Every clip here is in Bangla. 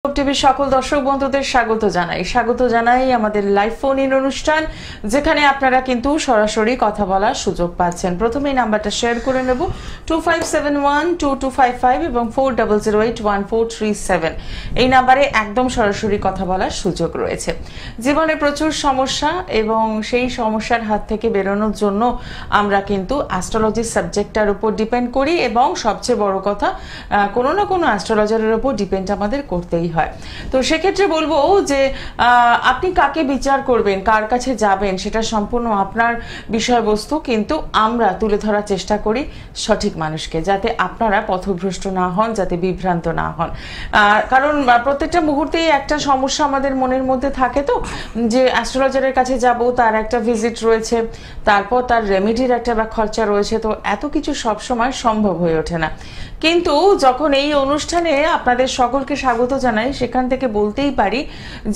টিভির সকল দর্শক বন্ধুদের স্বাগত জানাই আমাদের লাইভ ফোন ইন অনুষ্ঠান, যেখানে আপনারা কিন্তু সরাসরি কথা বলার সুযোগ পাচ্ছেন। প্রথমেই নাম্বারটা শেয়ার করে নেব 25712255 এবং 40081437। এই নাম্বারে একদম সরাসরি কথা বলার সুযোগ রয়েছে। জীবনে প্রচুর সমস্যা এবং সেই সমস্যার হাত থেকে বেরোনোর জন্য আমরা কিন্তু অ্যাস্ট্রোলজি সাবজেক্টটার উপর ডিপেন্ড করি এবং সবচেয়ে বড় কথা কোনো না কোনো অ্যাস্ট্রোলজারের উপর ডিপেন্ড আমাদের করতেই হয়। তো সেক্ষেত্রে বলবো যে আপনি কাকে বিচার করবেন, কার কাছে যাবেন, সেটা সম্পূর্ণ আপনার বিষয়বস্তু, কিন্তু আমরা তুলে ধরার চেষ্টা করি সঠিক মানুষকে, যাতে আপনারা পথভ্রষ্ট না হন, যাতে বিভ্রান্ত না হন। কারণ প্রত্যেকটা মুহূর্তেই একটা সমস্যা আমাদের মনের মধ্যে থাকে, তো যে অ্যাস্ট্রোলজারের কাছে যাব, তার একটা ভিজিট রয়েছে, তারপর তার রেমেডির একটা খরচা রয়েছে, তো এত কিছু সবসময় সম্ভব হয়ে ওঠে না। কিন্তু যখন এই অনুষ্ঠানে আপনাদের সকলকে স্বাগত জানাই, সেখান থেকে বলতেই পারি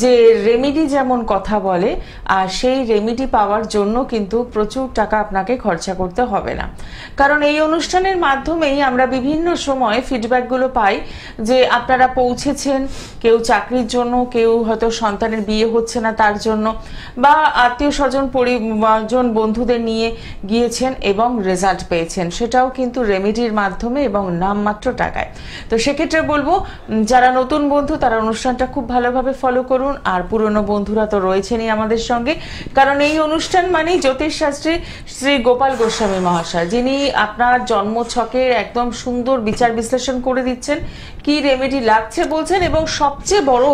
যে রেমেডি যেমন কথা বলে, আর সেই রেমেডি পাওয়ার জন্য কিন্তু প্রচুর টাকা আপনাকে খরচা করতে হবে না। কারণ এই অনুষ্ঠানের মাধ্যমেই আমরা বিভিন্ন সময় ফিডব্যাকগুলো পাই যে আপনারা পৌঁছেছেন, কেউ চাকরির জন্য, কেউ হয়তো সন্তানের বিয়ে হচ্ছে না তার জন্য, বা আত্মীয় স্বজন পরিজন বন্ধুদের নিয়ে গিয়েছেন এবং রেজাল্ট পেয়েছেন, সেটাও কিন্তু রেমেডির মাধ্যমে এবং নামমাত্র টাকায়। তো সেক্ষেত্রে বলবো যারা নতুন বন্ধু তারা অনুষ্ঠানটা খুব ভালোভাবে ফলো করুন, আর পুরনো বন্ধুরা তো রয়েছেনই আমাদের সঙ্গে, কারণ এই অনুষ্ঠান মানেই জ্যোতিষশাস্ত্রী শ্রী গোপাল গোস্বামী মহাশয়, যিনি আপনার জন্মছকের একদম সুন্দর বিচার বিশ্লেষণ করে দিচ্ছেন, কি রেমেডি লাগছে বলছেন, এবং সবচেয়ে বড়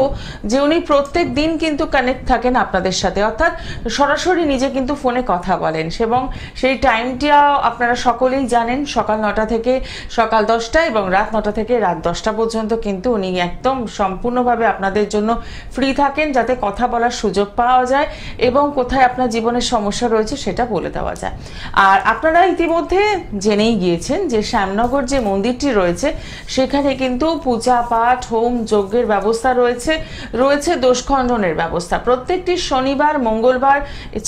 যে উনি প্রত্যেক দিন কিন্তু কানেক্ট থাকেন আপনাদের সাথে, অর্থাৎ সরাসরি নিজে কিন্তু ফোনে কথা বলেন, এবং সেই টাইমটা আপনারা সকলেই জানেন, সকাল 9টা থেকে সকাল 10টা এবং রাত 9টা থেকে রাত 10টা পর্যন্ত কিন্তু উনি একদম সম্পূর্ণভাবে আপনাদের জন্য ফ্রি থাকেন, যাতে কথা বলার সুযোগ পাওয়া যায় এবং কোথায় আপনার জীবনের সমস্যা রয়েছে সেটা বলে দেওয়া যায়। আর আপনারা ইতিমধ্যে জেনেই গিয়েছেন যে শ্যামনগর যে মন্দিরটি রয়েছে, সেখানে কিন্তু পূজা পাঠ, হোম যজ্ঞের ব্যবস্থা রয়েছে দোষখণ্ডনের ব্যবস্থা। প্রত্যেকটি শনিবার, মঙ্গলবার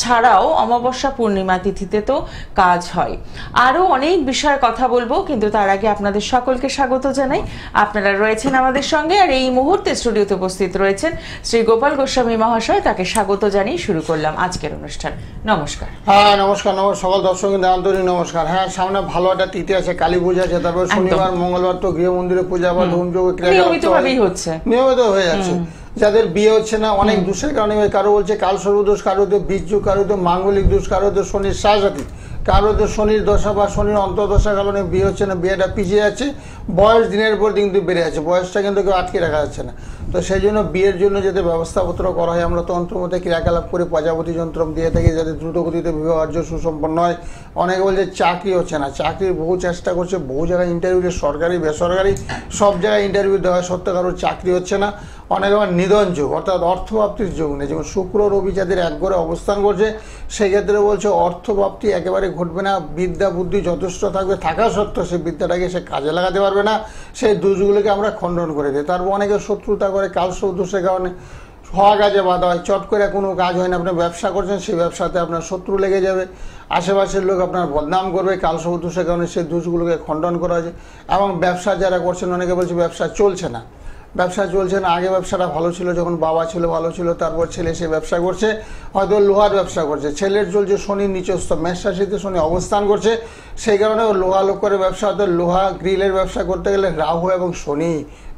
ছাড়াও অমাবস্যা, পূর্ণিমা তিথিতে তো কাজ হয়। আরও অনেক বিষয়ে কথা বলবো, কিন্তু তার আগে আপনাদের সকলকে স্বাগত জানাই। আপনারা রয়েছেন আমাদের সঙ্গে, আর এই মুহূর্তে স্টুডিওতে উপস্থিত রয়েছেন শ্রী গোপাল গোস্বামী মহাশয়। তাকে স্বাগত জানিয়ে শুরু করলাম আজকের অনুষ্ঠান। নমস্কার। হ্যাঁ, নমস্কার। সকল দর্শক আন্তরিক নমস্কার। হ্যাঁ, সামনে ভালো একটা তিথি আছে, কালী পূজা আছে, তারপর শনিবার মঙ্গলবার তো গৃহ মন্দিরে পূজা বা ধূমযোগ নিয়মিত হয়ে যাচ্ছে। যাদের বিয়ে হচ্ছে না, অনেক দোষের কারণে, কারো বলছে কাল সর্বদোষ, কারো তো বীর্য, কারো তো মাঙ্গলিক দোষ, কারো তো শনির সাথী, কারো তো শনির দশা বা শনির অন্তর্দশার কারণে বিয়ে হচ্ছে না, বিয়েটা পিছিয়ে যাচ্ছে, বয়স দিনের পর দিন কিন্তু বেড়ে যাচ্ছে, বয়সটা কিন্তু কেউ আটকে রাখা যাচ্ছে না। তো সেই জন্য বিয়ের জন্য যাতে ব্যবস্থাপত্র করা হয়, আমরা তন্ত্রমতে ক্রিয়াকলাপ করে প্রজাপতি যন্ত্র দিয়ে থাকি, যাতে দ্রুতগতিতে বিবাহ কার্য সুসম্পন্ন হয়। অনেকে বলছে চাকরি হচ্ছে না, চাকরির বহু চেষ্টা করছে, বহু জায়গায় ইন্টারভিউ, সরকারি বেসরকারি সব জায়গায় ইন্টারভিউ দেওয়া সত্ত্বে কারোর চাকরি হচ্ছে না। অনেক আবার নিধন যোগ, অর্থাৎ অর্থপ্রাপ্তির যোগ নেই, যেমন শুক্র রবি যাদের এক ঘরে অবস্থান করছে, সেই ক্ষেত্রে বলছে অর্থপ্রাপ্তি একেবারে ঘটবে না, বিদ্যা বুদ্ধি যথেষ্ট থাকবে, থাকা সত্ত্বেও সেই বিদ্যাটাকে সে কাজে লাগাতে পারবে না, সেই দোষগুলোকে আমরা খণ্ডন করে দিই। তারপর অনেকে শত্রুতা করে, কালসর্পদোষের কারণে হওয়া কাজে বাধা হয়, চট করে কোনো কাজ হয় না। আপনি ব্যবসা করছেন, সেই ব্যবসাতে আপনার শত্রু লেগে যাবে, আশেপাশের লোক আপনার বদনাম করবে, কালসর্পদোষের কারণে সেই দোষগুলোকে খণ্ডন করা হয়েছে। এবং ব্যবসা যারা করছেন, অনেকে বলছে ব্যবসা চলছে না, ব্যবসা চলছে না, আগে ব্যবসাটা ভালো ছিল, যখন বাবা ছিল ভালো ছিল, তারপর ছেলে সে ব্যবসা করছে, হয়তো লোহার ব্যবসা করছে, ছেলের চলছে শনির নিচস্থ, মেষ রাশিতে শনি অবস্থান করছে, সেই কারণে লোহা লোকের ব্যবসা, হয়তো লোহা গ্রিলের ব্যবসা করতে গেলে রাহু এবং শনি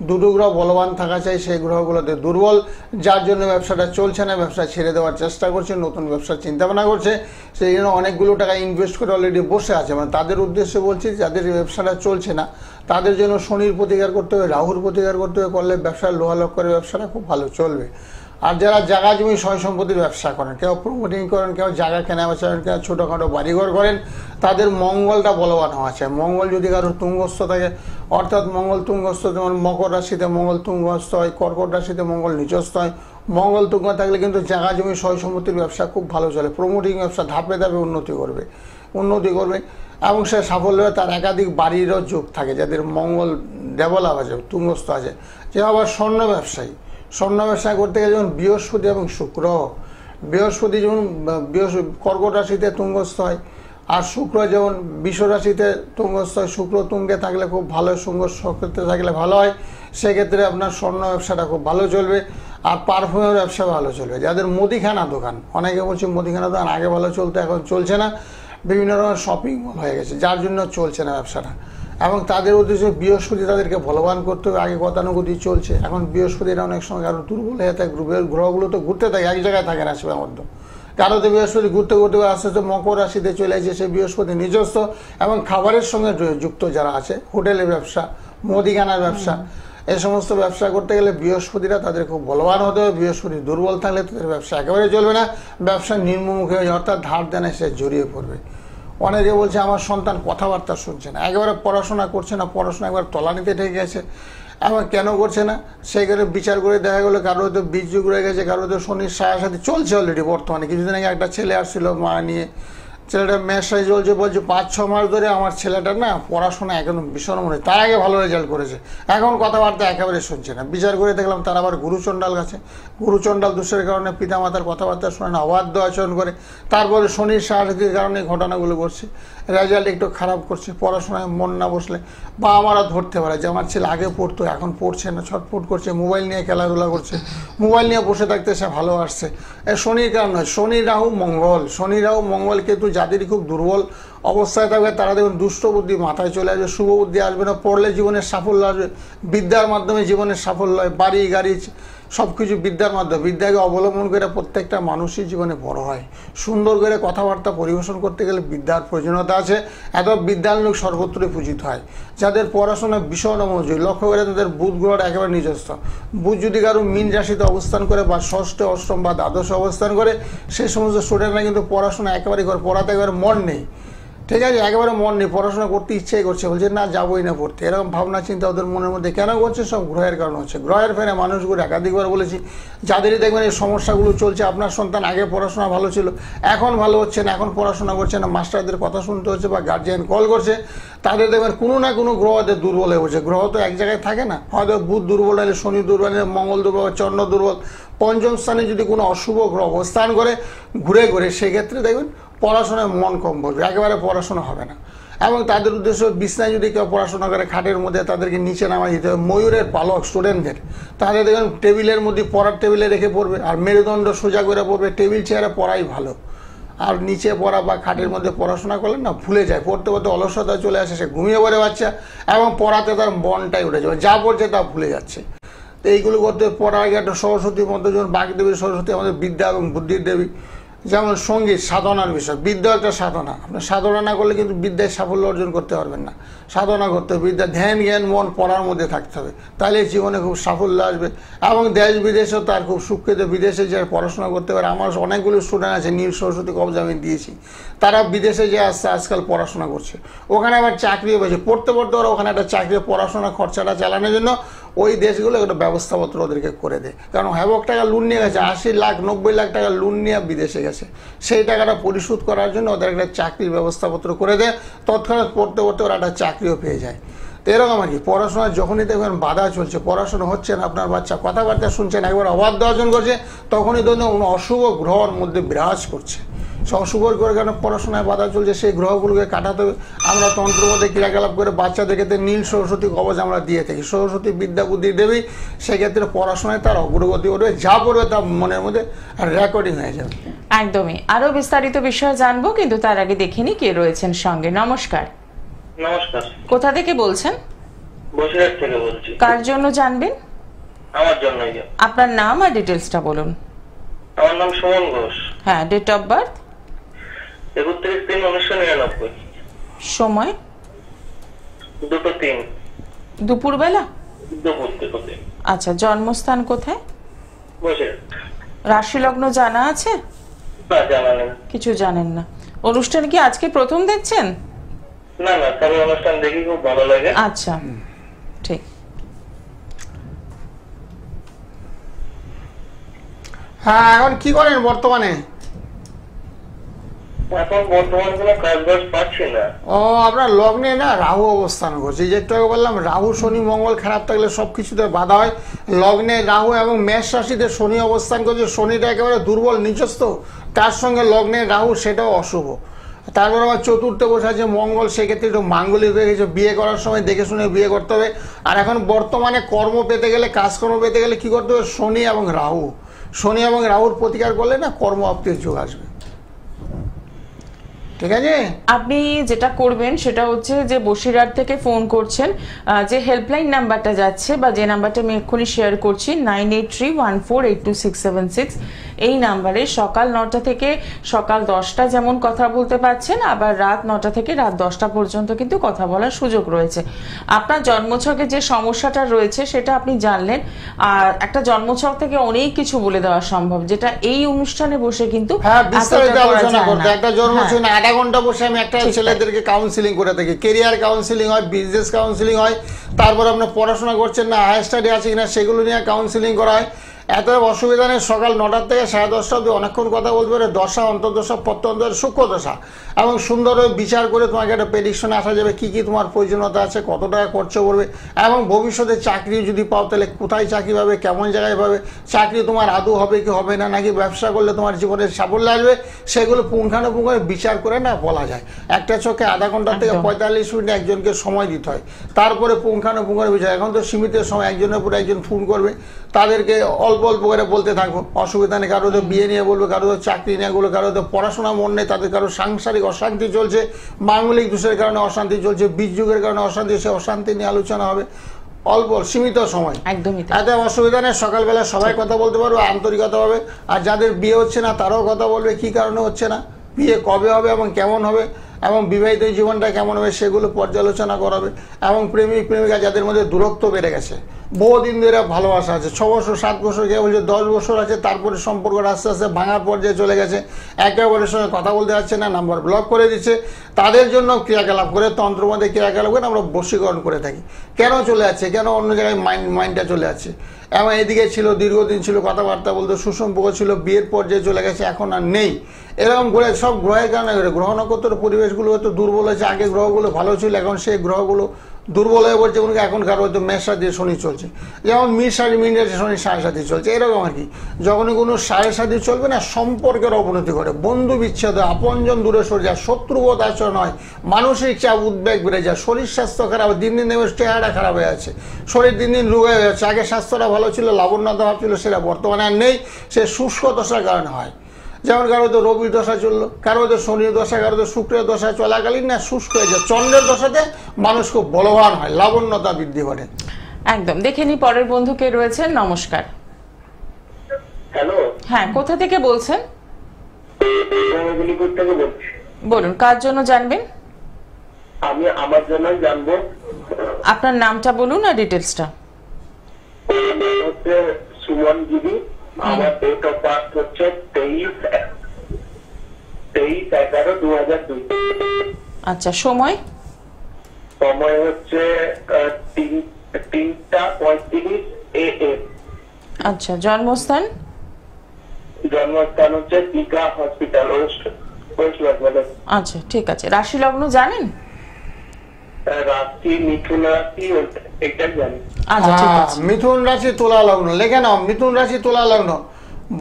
দুটো গ্রহ বলবান থাকা চাই, সেই গ্রহগুলোতে দুর্বল, যার জন্য ব্যবসাটা চলছে না, ব্যবসা ছেড়ে দেওয়ার চেষ্টা করছে, নতুন ব্যবসার চিন্তাভাবনা করছে, সেই জন্য অনেকগুলো টাকা ইনভেস্ট করে অলরেডি বসে আছে। মানে তাদের উদ্দেশ্যে বলছি, যাদের ব্যবসাটা চলছে না তাদের জন্য শনির প্রতিকার করতে হবে, রাহুর প্রতিকার করতে হবে, করলে ব্যবসার লোহা লক্করের ব্যবসাটা খুব ভালো চলবে। আর যারা জায়গা জমি সয় সম্পত্তির ব্যবসা করেন, কেউ প্রমোটিং করেন, কেউ জায়গা কেনা বেচা করেন, কেউ ছোটোখাটো বাড়িঘর করেন, তাদের মঙ্গলটা বলবান হওয়া চাই। মঙ্গল যদি কারোর তুঙ্গস্থ থাকে, অর্থাৎ মঙ্গল তুঙ্গস্থ, যেমন মকর রাশিতে মঙ্গল তুঙ্গস্থ হয়, কর্কট রাশিতে মঙ্গল নিচস্থ হয়, মঙ্গল তুঙ্গ থাকলে কিন্তু জায়গা জমি সয় সম্পত্তির ব্যবসা খুব ভালো চলে, প্রমোটিং ব্যবসা ধাপে ধাপে উন্নতি করবে এবং সে সাফল্য হবে। তার একাধিক বাড়িরও যোগ থাকে, যাদের মঙ্গল ডেভেলপ আছে, তুঙ্গস্থ আছে। যে আবার স্বর্ণ ব্যবসা করতে গেলে যেমন বৃহস্পতি এবং শুক্র, বৃহস্পতি যেমন কর্কট রাশিতে তুঙ্গস্থ হয়, আর শুক্র যেমন বৃষ রাশিতে তুঙ্গস্থ হয়, শুক্র তুঙ্গে থাকলে খুব ভালো, শুক্র সক্রিয়তে থাকলে ভালো হয়। সেক্ষেত্রে আপনার স্বর্ণ ব্যবসাটা খুব ভালো চলবে। আর পারফিউমের ব্যবসা ভালো চলবে। যাদের মুদিখানা দোকান, অনেকে বলছে মুদিখানা দোকান আগে ভালো চলতো, এখন চলছে না, বিভিন্ন রকমের শপিং মল হয়ে গেছে, যার জন্য চলছে না ব্যবসাটা। এবং তাদের উদ্দেশ্যে বৃহস্পতি তাদেরকে বলবান করতে হবে, আগে গতানুগতিক চলছে, এখন বৃহস্পতিটা অনেক সময় আরও দুর্বল হয়ে থাকে, গ্রহগুলো তো ঘুরতে থাকে, এক জায়গায় থাকে না সেবার মধ্যে। কারোতে বৃহস্পতি ঘুরতে ঘুরতে আস্তে আস্তে মকর রাশিতে চলে আসছে, সে বৃহস্পতি নিজস্ব এবং খাবারের সঙ্গে যুক্ত যারা আছে, হোটেলের ব্যবসা, মুদিখানার ব্যবসা, এই সমস্ত ব্যবসা করতে গেলে বৃহস্পতিরা তাদের খুব বলবান হতে হবে। বৃহস্পতি দুর্বল থাকলে তাদের ব্যবসা একেবারে চলবে না, ব্যবসা নিম্নমুখী হয়ে, অর্থাৎ ধার দেনে সে জড়িয়ে পড়বে। অনেকে বলছে আমার সন্তান কথাবার্তা শুনছে না, একেবারে পড়াশোনা করছে না, পড়াশোনা একবার তলানিতে ঠেকে গেছে, এবার কেন করছে না, সেইখানে বিচার করে দেখা গেলো কারো হয়তো বীজ যুগ রয়ে গেছে, কারো হয়তো শনির সাথে চলছে অলরেডি বর্তমানে। কিছুদিন আগে একটা ছেলে আসছিল মা নিয়ে, ছেলেটা মেসায় চলছে, বলছে 5-6 মাস ধরে আমার ছেলেটা না পড়াশোনা একদম ভীষণ মনে, তার আগে ভালো রেজাল্ট করেছে, এখন কথাবার্তা একেবারে শুনছে না। বিচার করে দেখলাম তার আবার গুরুচণ্ডাল গেছে, গুরুচণ্ডাল দোষের কারণে পিতামাতার কথাবার্তা শোনে না, অবাধ্য আচরণ করে, তারপরে শনির সাহায্যের কারণে ঘটনাগুলো ঘটছে, রেজাল্ট একটু খারাপ করছে, পড়াশোনায় মন না বসলে বা আমারা ধরতে পারে যে আমার ছেলে আগে পড়তো এখন পড়ছে না, ছটফট করছে, মোবাইল নিয়ে খেলাধুলা করছে, মোবাইল নিয়ে বসে থাকতে সে ভালো আসছে। শনির কারণ হয়, শনি রাহু মঙ্গল, শনি রাহু মঙ্গল কিন্তু যাদেরই খুব দুর্বল অবস্থায় থাকবে তারা দেখবেন দুষ্ট বুদ্ধি মাথায় চলে আসবে, শুভ বুদ্ধি আসবে না, পড়লে জীবনের সাফল্য আসবে, বিদ্যার মাধ্যমে জীবনের সাফল্য হয়, বাড়ি গাড়ি সব কিছু বিদ্যার মাধ্যমে, বিদ্যাকে অবলম্বন করে প্রত্যেকটা মানুষই জীবনে বড় হয়। সুন্দর করে কথাবার্তা পরিবেশন করতে গেলে বিদ্যার প্রয়োজনীয়তা আছে, এত বিদ্যার লোক সর্বত্রই পূজিত হয়। যাদের পড়াশোনা ভীষণ মনোযোগী, লক্ষ্য করে তাদের বুধ গ্রহটা একেবারে নিজস্ব, বুধ যদি কারো মীন রাশিতে অবস্থান করে বা ষষ্ঠে অষ্টম বা দ্বাদশে অবস্থান করে, সেই সমস্ত স্টুডেন্টরা কিন্তু পড়াশোনা একেবারে করে, পড়াতে একেবারে মন নেই, ঠিক আছে, একেবারে মন নেই, পড়াশোনা করতে ইচ্ছাই করছে, বলছে না যাবোই না পড়তে, এরকম ভাবনা চিন্তা ওদের মনের মধ্যে কেন করছে, সব গ্রহের কারণ হচ্ছে। গ্রহের ফেরে মানুষগুলো একাধিকবার বলেছি, যাদেরই দেখবেন এই সমস্যাগুলো চলছে, আপনার সন্তান আগে পড়াশোনা ভালো ছিল, এখন ভালো হচ্ছে না, এখন পড়াশোনা করছে না, মাস্টারদের কথা শুনতে হচ্ছে বা গার্জিয়ান কল করছে, তাদের দেখবেন কোনো না কোনো গ্রহদের দুর্বল হয়ে পড়ছে। গ্রহ তো এক জায়গায় থাকে না, হয়তো বুধ দুর্বল হলে, শনি দুর্বল হলে, মঙ্গল দুর্বল, চন্দ্র দুর্বল, পঞ্চম স্থানে যদি কোনো অশুভ গ্রহ অবস্থান করে ঘুরে ঘুরে, সেক্ষেত্রে দেখবেন পড়াশোনায় মন কম বসবে, একেবারে পড়াশোনা হবে না। এবং তাদের উদ্দেশ্য বিছনায় যদি কেউ পড়াশোনা করে, খাটের মধ্যে তাদেরকে নিচে নামাই দিতে হবে। ময়ূরের পালক স্টুডেন্টদের, তাদের দেখবেন টেবিলের মধ্যে পড়ার টেবিলে রেখে পড়বে, আর মেরুদণ্ড সোজা করে পড়বে, টেবিল চেয়ারে পড়াই ভালো। আর নিচে পড়া বা খাটের মধ্যে পড়াশোনা করলে না ভুলে যায়, পড়তে পড়তে অলসতা চলে আসে, সে ঘুমিয়ে পড়ে বাচ্চা, এবং পড়াতে তার মনটাই উঠে যাবে, যা পড়ছে তা ভুলে যাচ্ছে। তো এইগুলো করতে পড়ার আগে একটা সরস্বতীর মধ্যে, যেমন বাগদেবীর সরস্বতী আমাদের বিদ্যা এবং বুদ্ধির দেবী, যেমন সঙ্গীত সাধনার বিষয়, বিদ্যা একটা সাধনা, আপনার সাধনা না করলে কিন্তু বিদ্যায় সাফল্য অর্জন করতে পারবেন না। সাধনা করতে হবে, বিদ্যা ধ্যান জ্ঞান মন পড়ার মধ্যে থাকতে হবে, তাহলে জীবনে খুব সাফল্য আসবে। এবং দেশ বিদেশেও তার খুব সুখ্যাত, বিদেশে যে পড়াশোনা করতে পারে, আমার অনেকগুলো স্টুডেন্ট আছে, নীল সরস্বতী কবজ আমি দিয়েছি, তারা বিদেশে যে আসছে আজকাল পড়াশোনা করছে, ওখানে আবার চাকরিও পেয়েছে, পড়তে পড়তে ওরা ওখানে একটা চাকরি, পড়াশোনা খরচাটা চালানোর জন্য ওই দেশগুলো একটা ব্যবস্থাপত্র ওদেরকে করে দেয়। কারণ হ্যাবক টাকা লোন নিয়ে গেছে, 80 লাখ 90 লাখ টাকা লোন নিয়ে বিদেশে গেছে, সেই টাকাটা পরিশোধ করার জন্য ওদের একটা চাকরির ব্যবস্থাপত্র করে দেয়, তৎক্ষণাৎ পড়তে পড়তে ওরা একটা চাকরিও পেয়ে যায়। তো এরকম আর কি, পড়াশোনা যখনই দেখবেন বাধা চলছে, পড়াশোনা হচ্ছে না, আপনার বাচ্চা কথাবার্তা শুনছেন, একবার অবাধ্য আচরণ করছে, তখনই ধরুন কোনো অশুভ গ্রহর মধ্যে বিরাজ করছে। সে অশুভ গ্রহের কারণে পড়াশোনায় বাধা চলছে, সেই গ্রহগুলোকে কাটাতে হবে। আমরা তন্ত্রের মধ্যে ক্রিয়াকলাপ করে বাচ্চাদেরকে নীল সরস্বতী কবচ আমরা দিয়ে থাকি, সরস্বতী বিদ্যা বুদ্ধি দেবী, সেক্ষেত্রে পড়াশোনায় তার অগ্রগতি করবে, যা পড়বে তার মনের মধ্যে রেকর্ডিং হয়ে যাবে। একদমই, আরো বিস্তারিত বিষয় জানবো, কিন্তু তার আগে দেখিনি কে রয়েছেন সঙ্গে। নমস্কার। নমস্কার। কোথা থেকে বলছেন? বসিরহাট থেকে বলছি। কার জন্য জানবেন? আমার জন্যই। আপনার নাম আর ডিটেলসটা বলুন। আমার নাম সুমন ঘোষ। হ্যাঁ, ডেট অফ বার্থ? 31/3/1999। সময়? 2:03 দুপুরবেলা? দুপুর। আচ্ছা, জন্মস্থান কোথায়? বসিরহাট। রাশি লগ্ন জানা আছে? না, জানা নেই। কিছু জানেন না। অনুষ্ঠান কি আজকে প্রথম দেখছেন? না, তবে অনুষ্ঠান দেখি খুব ভালো লাগে। আচ্ছা, ঠিক। হ্যাঁ, এখন কি করেন বর্তমানে? এখন বর্তমানে কোনো কাজ বাজ পাচ্ছি না। ও, আপনার লগ্নে না রাহু অবস্থান করছে, যে একটু আগে বললাম, রাহু শনি মঙ্গল খারাপ থাকলে সবকিছুতে বাধা হয়। লগ্নে রাহু এবং মেষ রাশিতে শনি অবস্থান করছে, শনিটা একেবারে দুর্বল নিজস্ব, তার সঙ্গে লগ্নে রাহু, সেটাও অশুভ। তারপর আমার চতুর্থে বসে আছে মঙ্গল, সেক্ষেত্রে একটু মাঙ্গলিক হয়ে গেছে, বিয়ে করার সময় দেখে শুনে বিয়ে করতে হবে। আর এখন বর্তমানে কর্ম পেতে গেলে, কাজকর্ম পেতে গেলে কি করতে হবে, শনি এবং রাহুর প্রতিকার করলে না কর্মপ্রাপ্তির যোগ আসবে। ঠিক আছে, আপনি যেটা করবেন সেটা হচ্ছে যে বসিরহাট থেকে ফোন করছেন, যে হেল্পলাইন নাম্বারটা যাচ্ছে বা যে নাম্বারটা আমি এক্ষুনি শেয়ার করছি 9831482676, এই নাম্বারে সকাল 9টা থেকে সকাল 10টা যেমন কথা বলতে পারছেন, আবার রাত 9টা থেকে রাত 10টা পর্যন্ত কিন্তু কথা বলার সুযোগ রয়েছে। আপনার জন্মছকে যে সমস্যাটা রয়েছে সেটা আপনি জানলেন, আর একটা জন্মছক থেকে অনেক কিছু বলে দেওয়া সম্ভব, যেটা এই অনুষ্ঠানে বসে কিন্তু বিস্তারিত আলোচনা করতে। একটা জন্মছক আধা ঘন্টা বসে আমি একটা ছেলেদেরকে কাউন্সিলিং করে থাকি, কেরিয়ার কাউন্সিলিং হয়, বিজনেস কাউন্সিলিং হয়, তারপর আপনার পড়াশোনা করছেন না, হায়ার স্টাডি আছে কিনা সেগুলো নিয়ে কাউন্সিলিং করা হয়। এত অসুবিধা নেই, সকাল 9টার থেকে 10:30 অবধি অনেকক্ষণ কথা বলতে পারে। দশা, অন্তর্দশা, প্রত্যন্তর, সূক্ষ্ম দশা এবং সুন্দরভাবে বিচার করে তোমাকে একটা প্রেডিকশনে আসা যাবে কী কী তোমার প্রয়োজনীয়তা আছে, কত টাকা খরচ করবে, এবং ভবিষ্যতে চাকরি যদি পাও তাহলে কোথায় চাকরি পাবে, কেমন জায়গায় পাবে, চাকরি তোমার আদৌ হবে কি হবে না, নাকি ব্যবসা করলে তোমার জীবনের সাফল্য আসবে, সেগুলো পুঙ্খানুপুঙ্খ বিচার করে না বলা যায়। একটা চোখে আধা ঘন্টা থেকে 45 মিনিট একজনকে সময় দিতে হয়, তারপরে পুঙ্খানুপুঙ্খ বিচার। এখন তো সীমিত সময়, একজনের পর একজন ফোন করবে, তাদেরকে অল্প অল্প করে বলতে থাকবো, অসুবিধা নেই। কারো তো বিয়ে নিয়ে বলবে, কারো তো চাকরি নিয়ে বলবে, কারো তো পড়াশোনা মন নেই, তাদের কারো সাংসারিক অশান্তি চলছে, মাঙ্গলিক দোষের কারণে অশান্তি চলছে, বীজ যুগের কারণে অশান্তি, সে অশান্তি নিয়ে আলোচনা হবে অল্প সীমিত সময়, একদমই এত অসুবিধা নেই। সকালবেলা সবাই কথা বলতে পারবে আন্তরিকতা হবে। আর যাদের বিয়ে হচ্ছে না তারাও কথা বলবে, কি কারণে হচ্ছে না, বিয়ে কবে হবে এবং কেমন হবে, এবং বিবাহিত জীবনটা কেমন হবে সেগুলো পর্যালোচনা করাবে। এবং প্রেমিক প্রেমিকা যাদের মধ্যে দূরত্ব বেড়ে গেছে, বহুদিন ধরে ভালোবাসা আছে, 6 বছর 7 বছর, কেউ বলছে 10 বছর আছে, তারপরে সম্পর্ক আস্তে আস্তে ভাঙার পর্যায়ে চলে গেছে, একে অপরের সঙ্গে কথা বলতে পারছে না, নাম্বার ব্লক করে দিচ্ছে, তাদের জন্য ক্রিয়াকলাপ করে, তন্ত্র মধ্যে ক্রিয়াকলাপ করে আমরা বশীকরণ করে থাকি। কেন চলে যাচ্ছে, কেন অন্য জায়গায় মাইন্ডটা চলে যাচ্ছে, এবং এদিকে ছিল দীর্ঘদিন ছিল কথাবার্তা বলতো, সুসম্পর্ক ছিল, বিয়ের পর্যায়ে চলে গেছে, এখন আর নেই, এরকম ঘুরে সব গ্রহের কারণে গ্রহ নক্ষত্রের পরিবেশগুলো হয়তো দুর্বল হয়েছে। আগে গ্রহগুলো ভালো ছিল, এখন সেই গ্রহগুলো দুর্বল হয়ে পড়ছে। এখনকার হয়তো মেষ রাশি শনি চলছে, যেমন মিন-রাশি শনি 7.5 চলছে, এরকম আর কি। যখনই কোনো 7.5 চলবে না, সম্পর্কের অবনতি করে, বন্ধু বিচ্ছেদ হয়, আপনজন দূরে সরে যায়, শত্রুবোধ আচরণ হয়, মানসিক চাপ উদ্বেগ বেড়ে যায়, শরীর স্বাস্থ্য খারাপ, দিন দিন চেহারা খারাপ হয়ে যাচ্ছে, শরীর দিন দিন রোগ হয়ে যাচ্ছে। আগে স্বাস্থ্যটা ভালো ছিল, লাবণ্যতা ভাব ছিল, সেটা বর্তমানে আর নেই, সে শুষ্ক দশার কারণে হয়। যেমন কারো তো রবির দশা চললো, কারো তো শনির দশা, কারো তো শুক্রের দশা চলাকালীন না শুষ্ক হয়ে যায়। চন্দ্রের দশাতে মানুষ খুব বলবান হয়, লাবণ্যতা বৃদ্ধি ঘটে। একদম। দেখে নি পরের বন্ধু কে রয়েছেন। নমস্কার। হ্যালো, হ্যাঁ, কোথা থেকে বলছেন? মেদিনীপুর থেকে বলছি। বলুন, কার জন্য জানবেন? আমি আমার জন্য জানবো। আপনার নামটা বলুন আর ডিটেলসটা। হচ্ছে সুমন গিরি, আমার ডেট অফ বার্থ হচ্ছে 23/11/2002। আচ্ছা, সময়? সময় হচ্ছে 3:35 AM। আচ্ছা, জন্মস্থান? জন্মস্থান হচ্ছে দীঘা হসপিটাল, ওয়েস্ট বেঙ্গল। আচ্ছা, ঠিক আছে। রাশি লগ্ন জানেন? রাশি মিথুন রাশি, এটা জানি। আচ্ছা, ঠিক আছে। মিথুন রাশি তুলা লগ্ন লেখে নাও, মিথুন রাশি তুলা লগ্ন।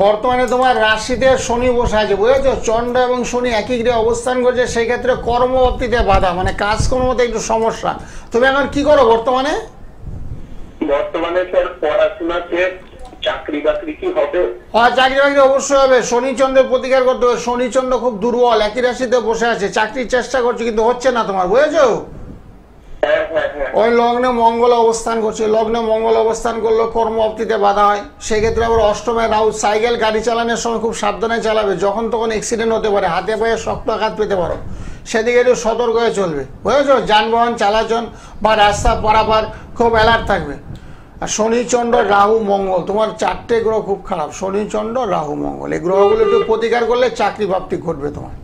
বর্তমানে তোমার রাশিতে শনি বসে আছে, বুঝেছো? চন্দ্র এবং শনি একই গৃহে অবস্থান করছে, সেই ক্ষেত্রে কর্মবর্তীতে বাধা, মানে কাজকর্মতে একটু সমস্যা। তুমি এখন কি করো বর্তমানে? বর্তমানে স্যার পড়াশোনা শেষ, চাকরি বাকরি কি হবে? হ্যাঁ, চাকরি বাকরি অবশ্যই হবে। শনি চন্দ্রের প্রতিকার করতে হবে। শনি চন্দ্র খুব দুর্বল, একই রাশিতে বসে আছে, চাকরির চেষ্টা করছে কিন্তু হচ্ছে না তোমার, বুঝেছো? ওই লগ্নে মঙ্গল অবস্থান করছে, লগ্নে মঙ্গল অবস্থান করলে কর্মপ্রাপ্তিতে বাধা হয়। সেক্ষেত্রে আবার অষ্টমে রাহু, সাইকেল গাড়ি চালানোর সময় খুব সাবধানে চালাবে, যখন তখন অ্যাক্সিডেন্ট হতে পারে, হাতে পায়ে শক্ত আঘাত পেতে পারো, সেদিকে একটু সতর্ক হয়ে চলবে, বুঝেছো? যানবাহন চালাচল বা রাস্তা পারাপার খুব অ্যালার্ট থাকবে। আর শনি চন্দ্র রাহু মঙ্গল, তোমার 4টে গ্রহ খুব খারাপ, শনি চন্দ্র রাহু মঙ্গল, এই গ্রহগুলো একটু প্রতিকার করলে চাকরি প্রাপ্তি ঘটবে তোমার।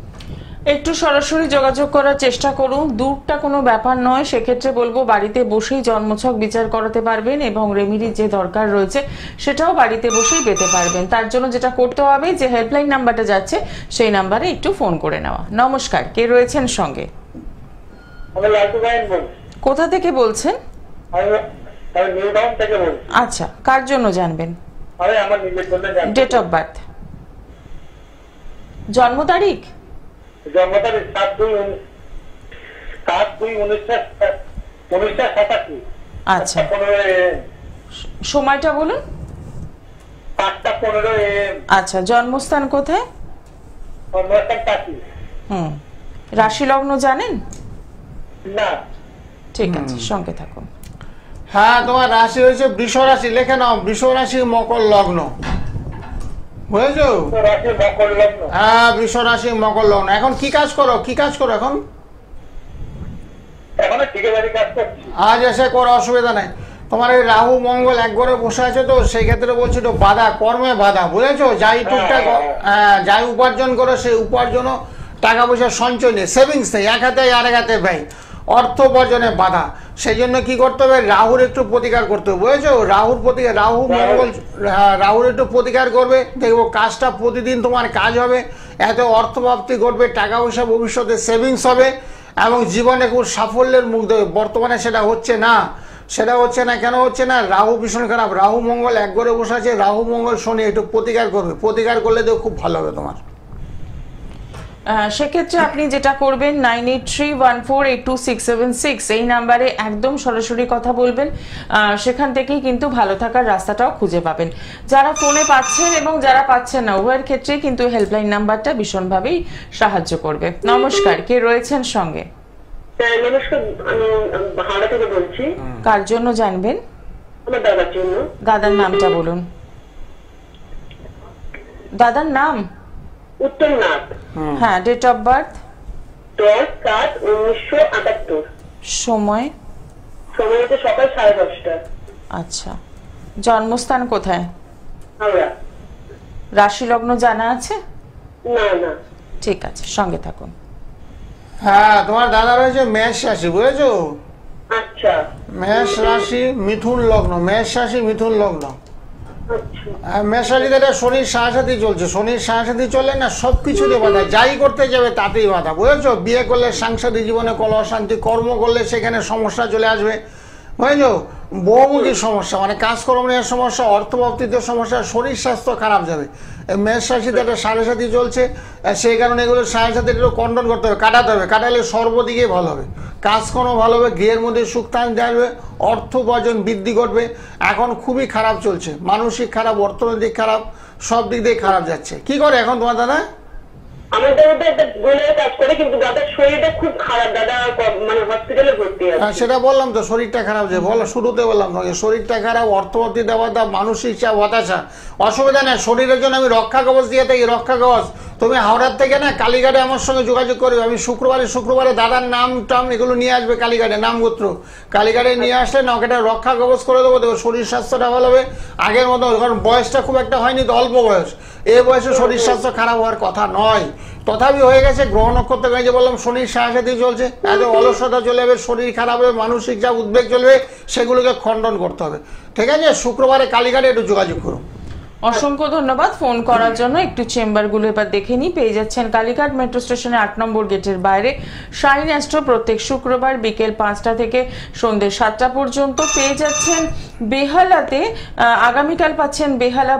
একটু সরাসরি যোগাযোগ করার চেষ্টা করুন, দূরটা কোনো ব্যাপার নয়। সেক্ষেত্রে বলবো বাড়িতে বসেই জন্মছক বিচার করাতে পারবেন, এবং রেমিডির যে দরকার রয়েছে সেটাও বাড়িতে বসেই পেতে পারবেন। তার জন্য যেটা করতে হবে, যে হেল্পলাইন নাম্বারটা যাচ্ছে সেই নাম্বারে একটু ফোন করে নেওয়া। নমস্কার, কে রয়েছেন সঙ্গে? কোথা থেকে বলছেন? আচ্ছা, কার জন্য জানবেন? আমার নিজের জন্য। ডেট অফ বার্থ, জন্ম তারিখ? জন্ম তারিখ 7/2/1987। আচ্ছা, সময়টা বলুন। 5টা 15 AM। আচ্ছা, জন্মস্থান কোথায়? রাশি লগ্ন জানেন? না। ঠিক আছে, সঙ্গে থাকুন। হ্যাঁ, তোমার রাশি হয়েছে বৃষ রাশি, লিখে নাও বৃষ রাশি মকর লগ্ন, বুঝেছো? হ্যাঁ, বৃষ রাশি মকর লগ্ন। এখন কি কাজ করো, কি কাজ করো এখন? আজ এসে করো, অসুবিধা নাই। তোমার এই রাহু মঙ্গল এক ঘরে বসে আছে, তো সেই ক্ষেত্রে বলছি তো বাধা, কর্মে বাধা, বুঝেছো? যাই টুকটাক যাই উপার্জন করো, সেই উপার্জনও টাকা পয়সা সঞ্চয় নেই, সেভিংস নেই, এক হাতে আর এক হাতে ব্যয়, অর্থ উপার্জনে বাধা। সেই জন্য কি করতে হবে, রাহুর একটু প্রতিকার করতে হবে, বুঝেছো? রাহুর প্রতিকার, রাহু মঙ্গল, রাহুর একটু প্রতিকার করবে, দেখবো কাজটা প্রতিদিন তোমার কাজ হবে, এত অর্থপ্রাপ্তি ঘটবে, টাকা পয়সা ভবিষ্যতে সেভিংস হবে এবং জীবনে খুব সাফল্যের মুখ দেবে। বর্তমানে সেটা হচ্ছে না, সেটা হচ্ছে না। কেন হচ্ছে না? রাহু ভীষণ খারাপ, রাহু মঙ্গল এক ঘরে বসে আছে, রাহু মঙ্গল শনি, একটু প্রতিকার করবে, প্রতিকার করলে তো খুব ভালো হবে তোমার। সেক্ষেত্রে আপনি যেটা করবেন 9831482676 এই নাম্বারে একদম সরাসরি কথা বলবেন, সেখান থেকেই কিন্তু ভালো থাকার রাস্তাটাও খুঁজে পাবেন। যারা ফোনে পাচ্ছেন এবং যারা পাচ্ছেন না, উভয়ের ক্ষেত্রে কিন্তু হেল্পলাইন নাম্বারটা ভীষণভাবেই সাহায্য করবে। নমস্কার, কে রয়েছেন সঙ্গে? নমস্কার, আমি হাওড়া থেকে বলছি। কার জন্য জানবেন? আমার দাদার জন্য। দাদার নামটা বলুন। দাদার নাম? উত্তমনাথ। হ্যাঁ, ডেট অফ বার্থ? 10/7/1978। সময়? সময় হচ্ছে সকাল 10:30টা। আচ্ছা, জন্মস্থান কোথায়? হাওড়া। রাশি লগ্ন জানা আছে? না না। ঠিক আছে, সঙ্গে থাকুন। হ্যাঁ, তোমার দাদা রয়েছে মেষ রাশি, বুঝেছো? আচ্ছা। মেষ রাশি মিথুন লগ্ন, মেষ রাশি মিথুন লগ্ন। আচ্ছা। মেষ রাশিতে শনির সাড়ে চলছে, শনির সাড়ে চললে না সবকিছুতে বাধা, যাই করতে যাবে তাতেই বাধা, বুঝেছো? বিয়ে করলে সাংসারিক জীবনে কলহ অশান্তি, কর্ম করলে সেখানে সমস্যা চলে আসবে, বুঝেছো? বহুমুখী সমস্যা, মানে কাজকর্ম নিয়ে সমস্যা, অর্থপ্রাপ্তিতে সমস্যা, শরীর স্বাস্থ্য খারাপ যাবে। মেষ রাশিতে একটা সাড়ে চলছে, সেই কারণে এগুলো সাড়ে একটু কন্ট্রোল করতে হবে, কাটাতে হবে, কাটালে সর্বদিকে ভালো হবে, কাজকর্ম ভালো হবে, গৃহের মধ্যে সুখ শান্তি আসবে, অর্থ উপার্জন বৃদ্ধি করবে। এখন খুবই খারাপ চলছে, মানসিক খারাপ, অর্থনৈতিক খারাপ, সব দিক দিয়ে খারাপ যাচ্ছে। কি করে এখন তোমার দাদা? আমার দাদা একটা গোলের কাজ করে, কিন্তু দাদার শরীরটা খুব খারাপ, দাদা মানে হসপিটালে ভর্তি আছে। সেটা বললাম তো, শরীরটা খারাপ, যে বলো শুরুতে বললাম তোমাকে, শরীরটা খারাপ, অর্থবর্তী দেওয়া, মানসিক চাপ, হতাশা, অসুবিধা নেই। শরীরের জন্য আমি রক্ষা কবচ দিয়ে থাকি, রক্ষা কবচ। তুমি হাওড়ার থেকে না কালীঘাটে আমার সঙ্গে যোগাযোগ করবে, আমি শুক্রবারে দাদার নাম টাম এগুলো নিয়ে আসবে, কালীঘাটে নামগোত্র কালীঘাটে নিয়ে আসলে না, ওকে রক্ষা কবচ করে দেবো, দেখো শরীর স্বাস্থ্যটা ভালো হবে আগের মতো। কারণ বয়সটা খুব একটা হয়নি তো, অল্প বয়স, এই বয়সে শরীর স্বাস্থ্য খারাপ হওয়ার কথা নয়, তথাপি হয়ে গেছে। গ্রহ নক্ষত্র যে বললাম শনির সাড়ে চলছে, এত অলসতা চলে যাবে, শরীর খারাপ হবে, মানসিক যা উদ্বেগ চলবে, সেগুলোকে খণ্ডন করতে হবে। ঠিক আছে, শুক্রবারে কালীঘাটে একটু যোগাযোগ করুন। অসংখ্য ধন্যবাদ ফোন করার জন্য। একটু চেম্বারগুলো এবার দেখে নিই। পেয়ে যাচ্ছেন কালীঘাট মেট্রো স্টেশনের 8 নম্বর গেটের বাইরে শাইন অ্যাস্ট্রো, প্রত্যেক শুক্রবার বিকেল 5টা থেকে সন্ধ্যে 7টা পর্যন্ত। পেয়ে যাচ্ছেন বেহালাতে, আগামীকাল পাচ্ছেন বেহালা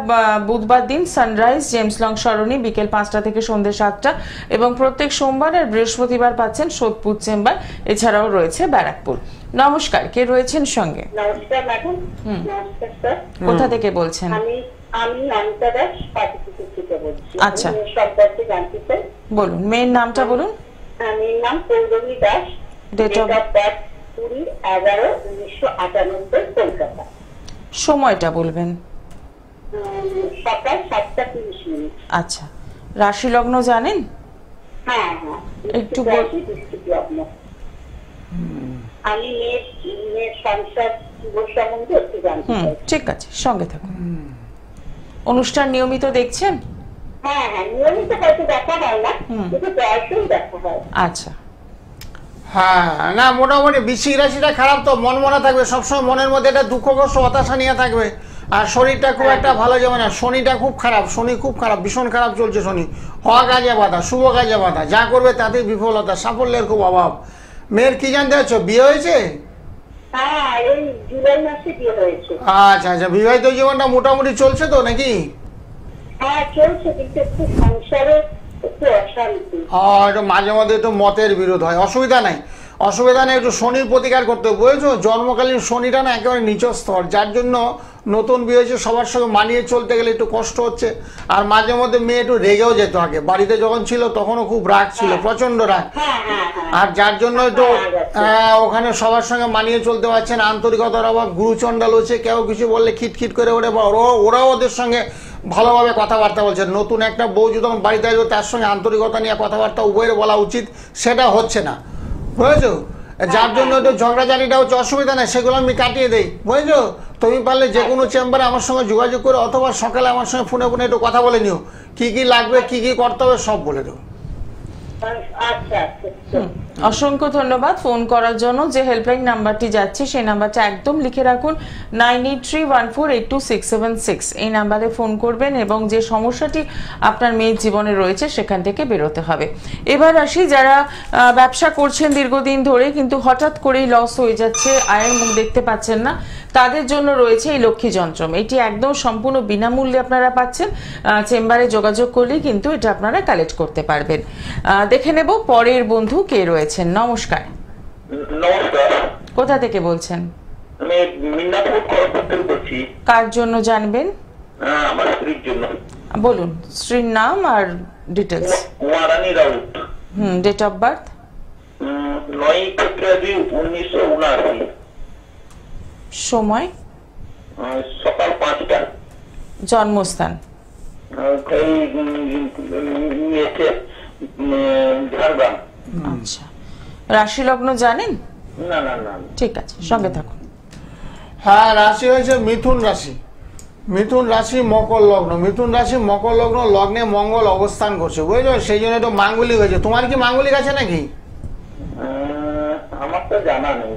বুধবার দিন সানরাইজ জেমস লং সরণি বিকেল 5টা থেকে সন্ধ্যে 7টা, এবং প্রত্যেক সোমবার আর বৃহস্পতিবার পাচ্ছেন সোদপুর চেম্বার, এছাড়াও রয়েছে ব্যারাকপুর। নমস্কার, কে রয়েছেন সঙ্গে? নমস্কার ম্যাডাম। নমস্কার স্যার। কোথা থেকে বলছেন? আমি অনিতা দাস পাটিপুকুর থেকে বলছি। আচ্ছা, সম্পর্কে জানতে চাই। বলুন, মেয়ের নামটা বলুন। মেয়ের নাম Poulami Das, date of birth 20/11/1998, Kolkata. সময়টা বলবেন। সকাল 7:30। আচ্ছা, রাশি লগ্ন জানেন? হ্যাঁ হ্যাঁ, একটু লগ্ন। আমি মেয়ের সংসার সম্বন্ধে একটু জানতে চাই। ঠিক আছে, সঙ্গে থাকুন। অনুষ্ঠান নিয়মিত দেখছেন? হ্যাঁ হ্যাঁ, নিয়মিত হয়তো দেখা হয় না, কিন্তু প্রায়শই দেখা হয়। আচ্ছা, হ্যাঁ, না মোটামুটি বৃশ্চিক রাশিটা খারাপ তো, মন মনে থাকবে সবসময়, মনের মধ্যে একটা দুঃখ কষ্ট হতাশা নিয়ে থাকবে, আর শরীরটা খুব একটা ভালো যাবে না। শনিটা খুব খারাপ, শনি খুব খারাপ, ভীষণ খারাপ চলছে শনি। হওয়া কাজে বাধা, শুভ কাজে বাধা, যা করবে তাতেই বিফলতা, সাফল্যের খুব অভাব। মেয়ের কি জানতে চাচ্ছ, বিয়ে হয়েছে? হ্যাঁ, এই জুলাই মাসে বিয়ে হয়েছে। আচ্ছা আচ্ছা, বিবাহিত জীবনটা মোটামুটি চলছে তো নাকি? হ্যাঁ চলছে, কিন্তু একটু সংসারে একটু অশান্তি। একটু মাঝে মধ্যে একটু মতের বিরোধ হয়, অসুবিধা নাই, অসুবিধা নেই। একটু শনির প্রতিকার করতে হবে, বুঝেছো? জন্মকালীন শনিটা না একেবারে নিচ স্তর, যার জন্য নতুন বিয়ে হয়েছে সবার সঙ্গে মানিয়ে চলতে গেলে একটু কষ্ট হচ্ছে। আর মাঝে মধ্যে মেয়ে একটু রেগেও যেত, আগে বাড়িতে যখন ছিল তখনও খুব রাগ ছিল, প্রচন্ড রাগ। আর যার জন্য একটু ওখানে সবার সঙ্গে মানিয়ে চলতে পারছে না, আন্তরিকতার অভাব, গুরুচণ্ডাল হচ্ছে, কেউ কিছু বললে খিটখিট করে ওঠে, ওরাও ওদের সঙ্গে ভালোভাবে কথাবার্তা বলছে। নতুন একটা বউ যখন বাড়িতে আসবে তার সঙ্গে আন্তরিকতা নিয়ে কথাবার্তা উভয়ের বলা উচিত, সেটা হচ্ছে না, বুঝেছো? যার জন্য একটু ঝগড়াঝাটিটা হচ্ছে, অসুবিধা নেই, সেগুলো আমি কাটিয়ে দেই, বুঝেছো? তুমি পারলে যে কোনো চেম্বারে আমার সঙ্গে যোগাযোগ করে অথবা সকালে আমার সঙ্গে ফোনে ফোনে একটু কথা বলে নিও, কি কি লাগবে কি কি করতে হবে সব বলে দেবো। অসংখ্য ধন্যবাদ ফোন করার জন্য। যে হেল্পলাইন নাম্বারটি যাচ্ছে সেই নাম্বারটা একদম লিখে রাখুন, 9831482676। এই নাম্বারে ফোন করবেন এবং যে সমস্যাটি আপনার মেয়ের জীবনে রয়েছে সেখান থেকে বেরোতে হবে। এবার আসি, যারা ব্যবসা করছেন দীর্ঘদিন ধরে কিন্তু হঠাৎ করেই লস হয়ে যাচ্ছে, আয়ের মুখ দেখতে পাচ্ছেন না, তাদের জন্য রয়েছে এই লক্ষ্মী যন্ত্রম। এটি একদম সম্পূর্ণ বিনামূল্যে আপনারা পাচ্ছেন, চেম্বারে যোগাযোগ করলেই কিন্তু এটা আপনারা কালেক্ট করতে পারবেন। দেখে নেব পরের বন্ধু কে রয়েছেন। নমস্কার। নমস্কার, কোথা থেকে বলছেন? আমি মিদনাপুর খড়গপুর থেকে বলছি। কার জন্য জানবেন? আমার স্ত্রীর জন্য। বলুন স্ত্রীর নাম আর details. Umarani Raut. Date of birth? 9 ফেব্রুয়ারি 1979। সময়? সকাল 5টা। জন্মস্থান? ঝাড়গ্রাম। আচ্ছা, রাশি লগ্ন জানেন? না না না। ঠিক আছে, সঙ্গে থাকুন। হ্যাঁ, রাশি হয়েছে মিথুন রাশি, মিথুন রাশি মকর লগ্ন, মিথুন রাশি মকর লগ্ন, লগ্নে মঙ্গল অবস্থান করছে, বুঝলো? সেই জন্য একটু মাঙ্গলিক হয়েছে। তোমার কি মাঙ্গলিক আছে নাকি? আমার তো জানা নেই।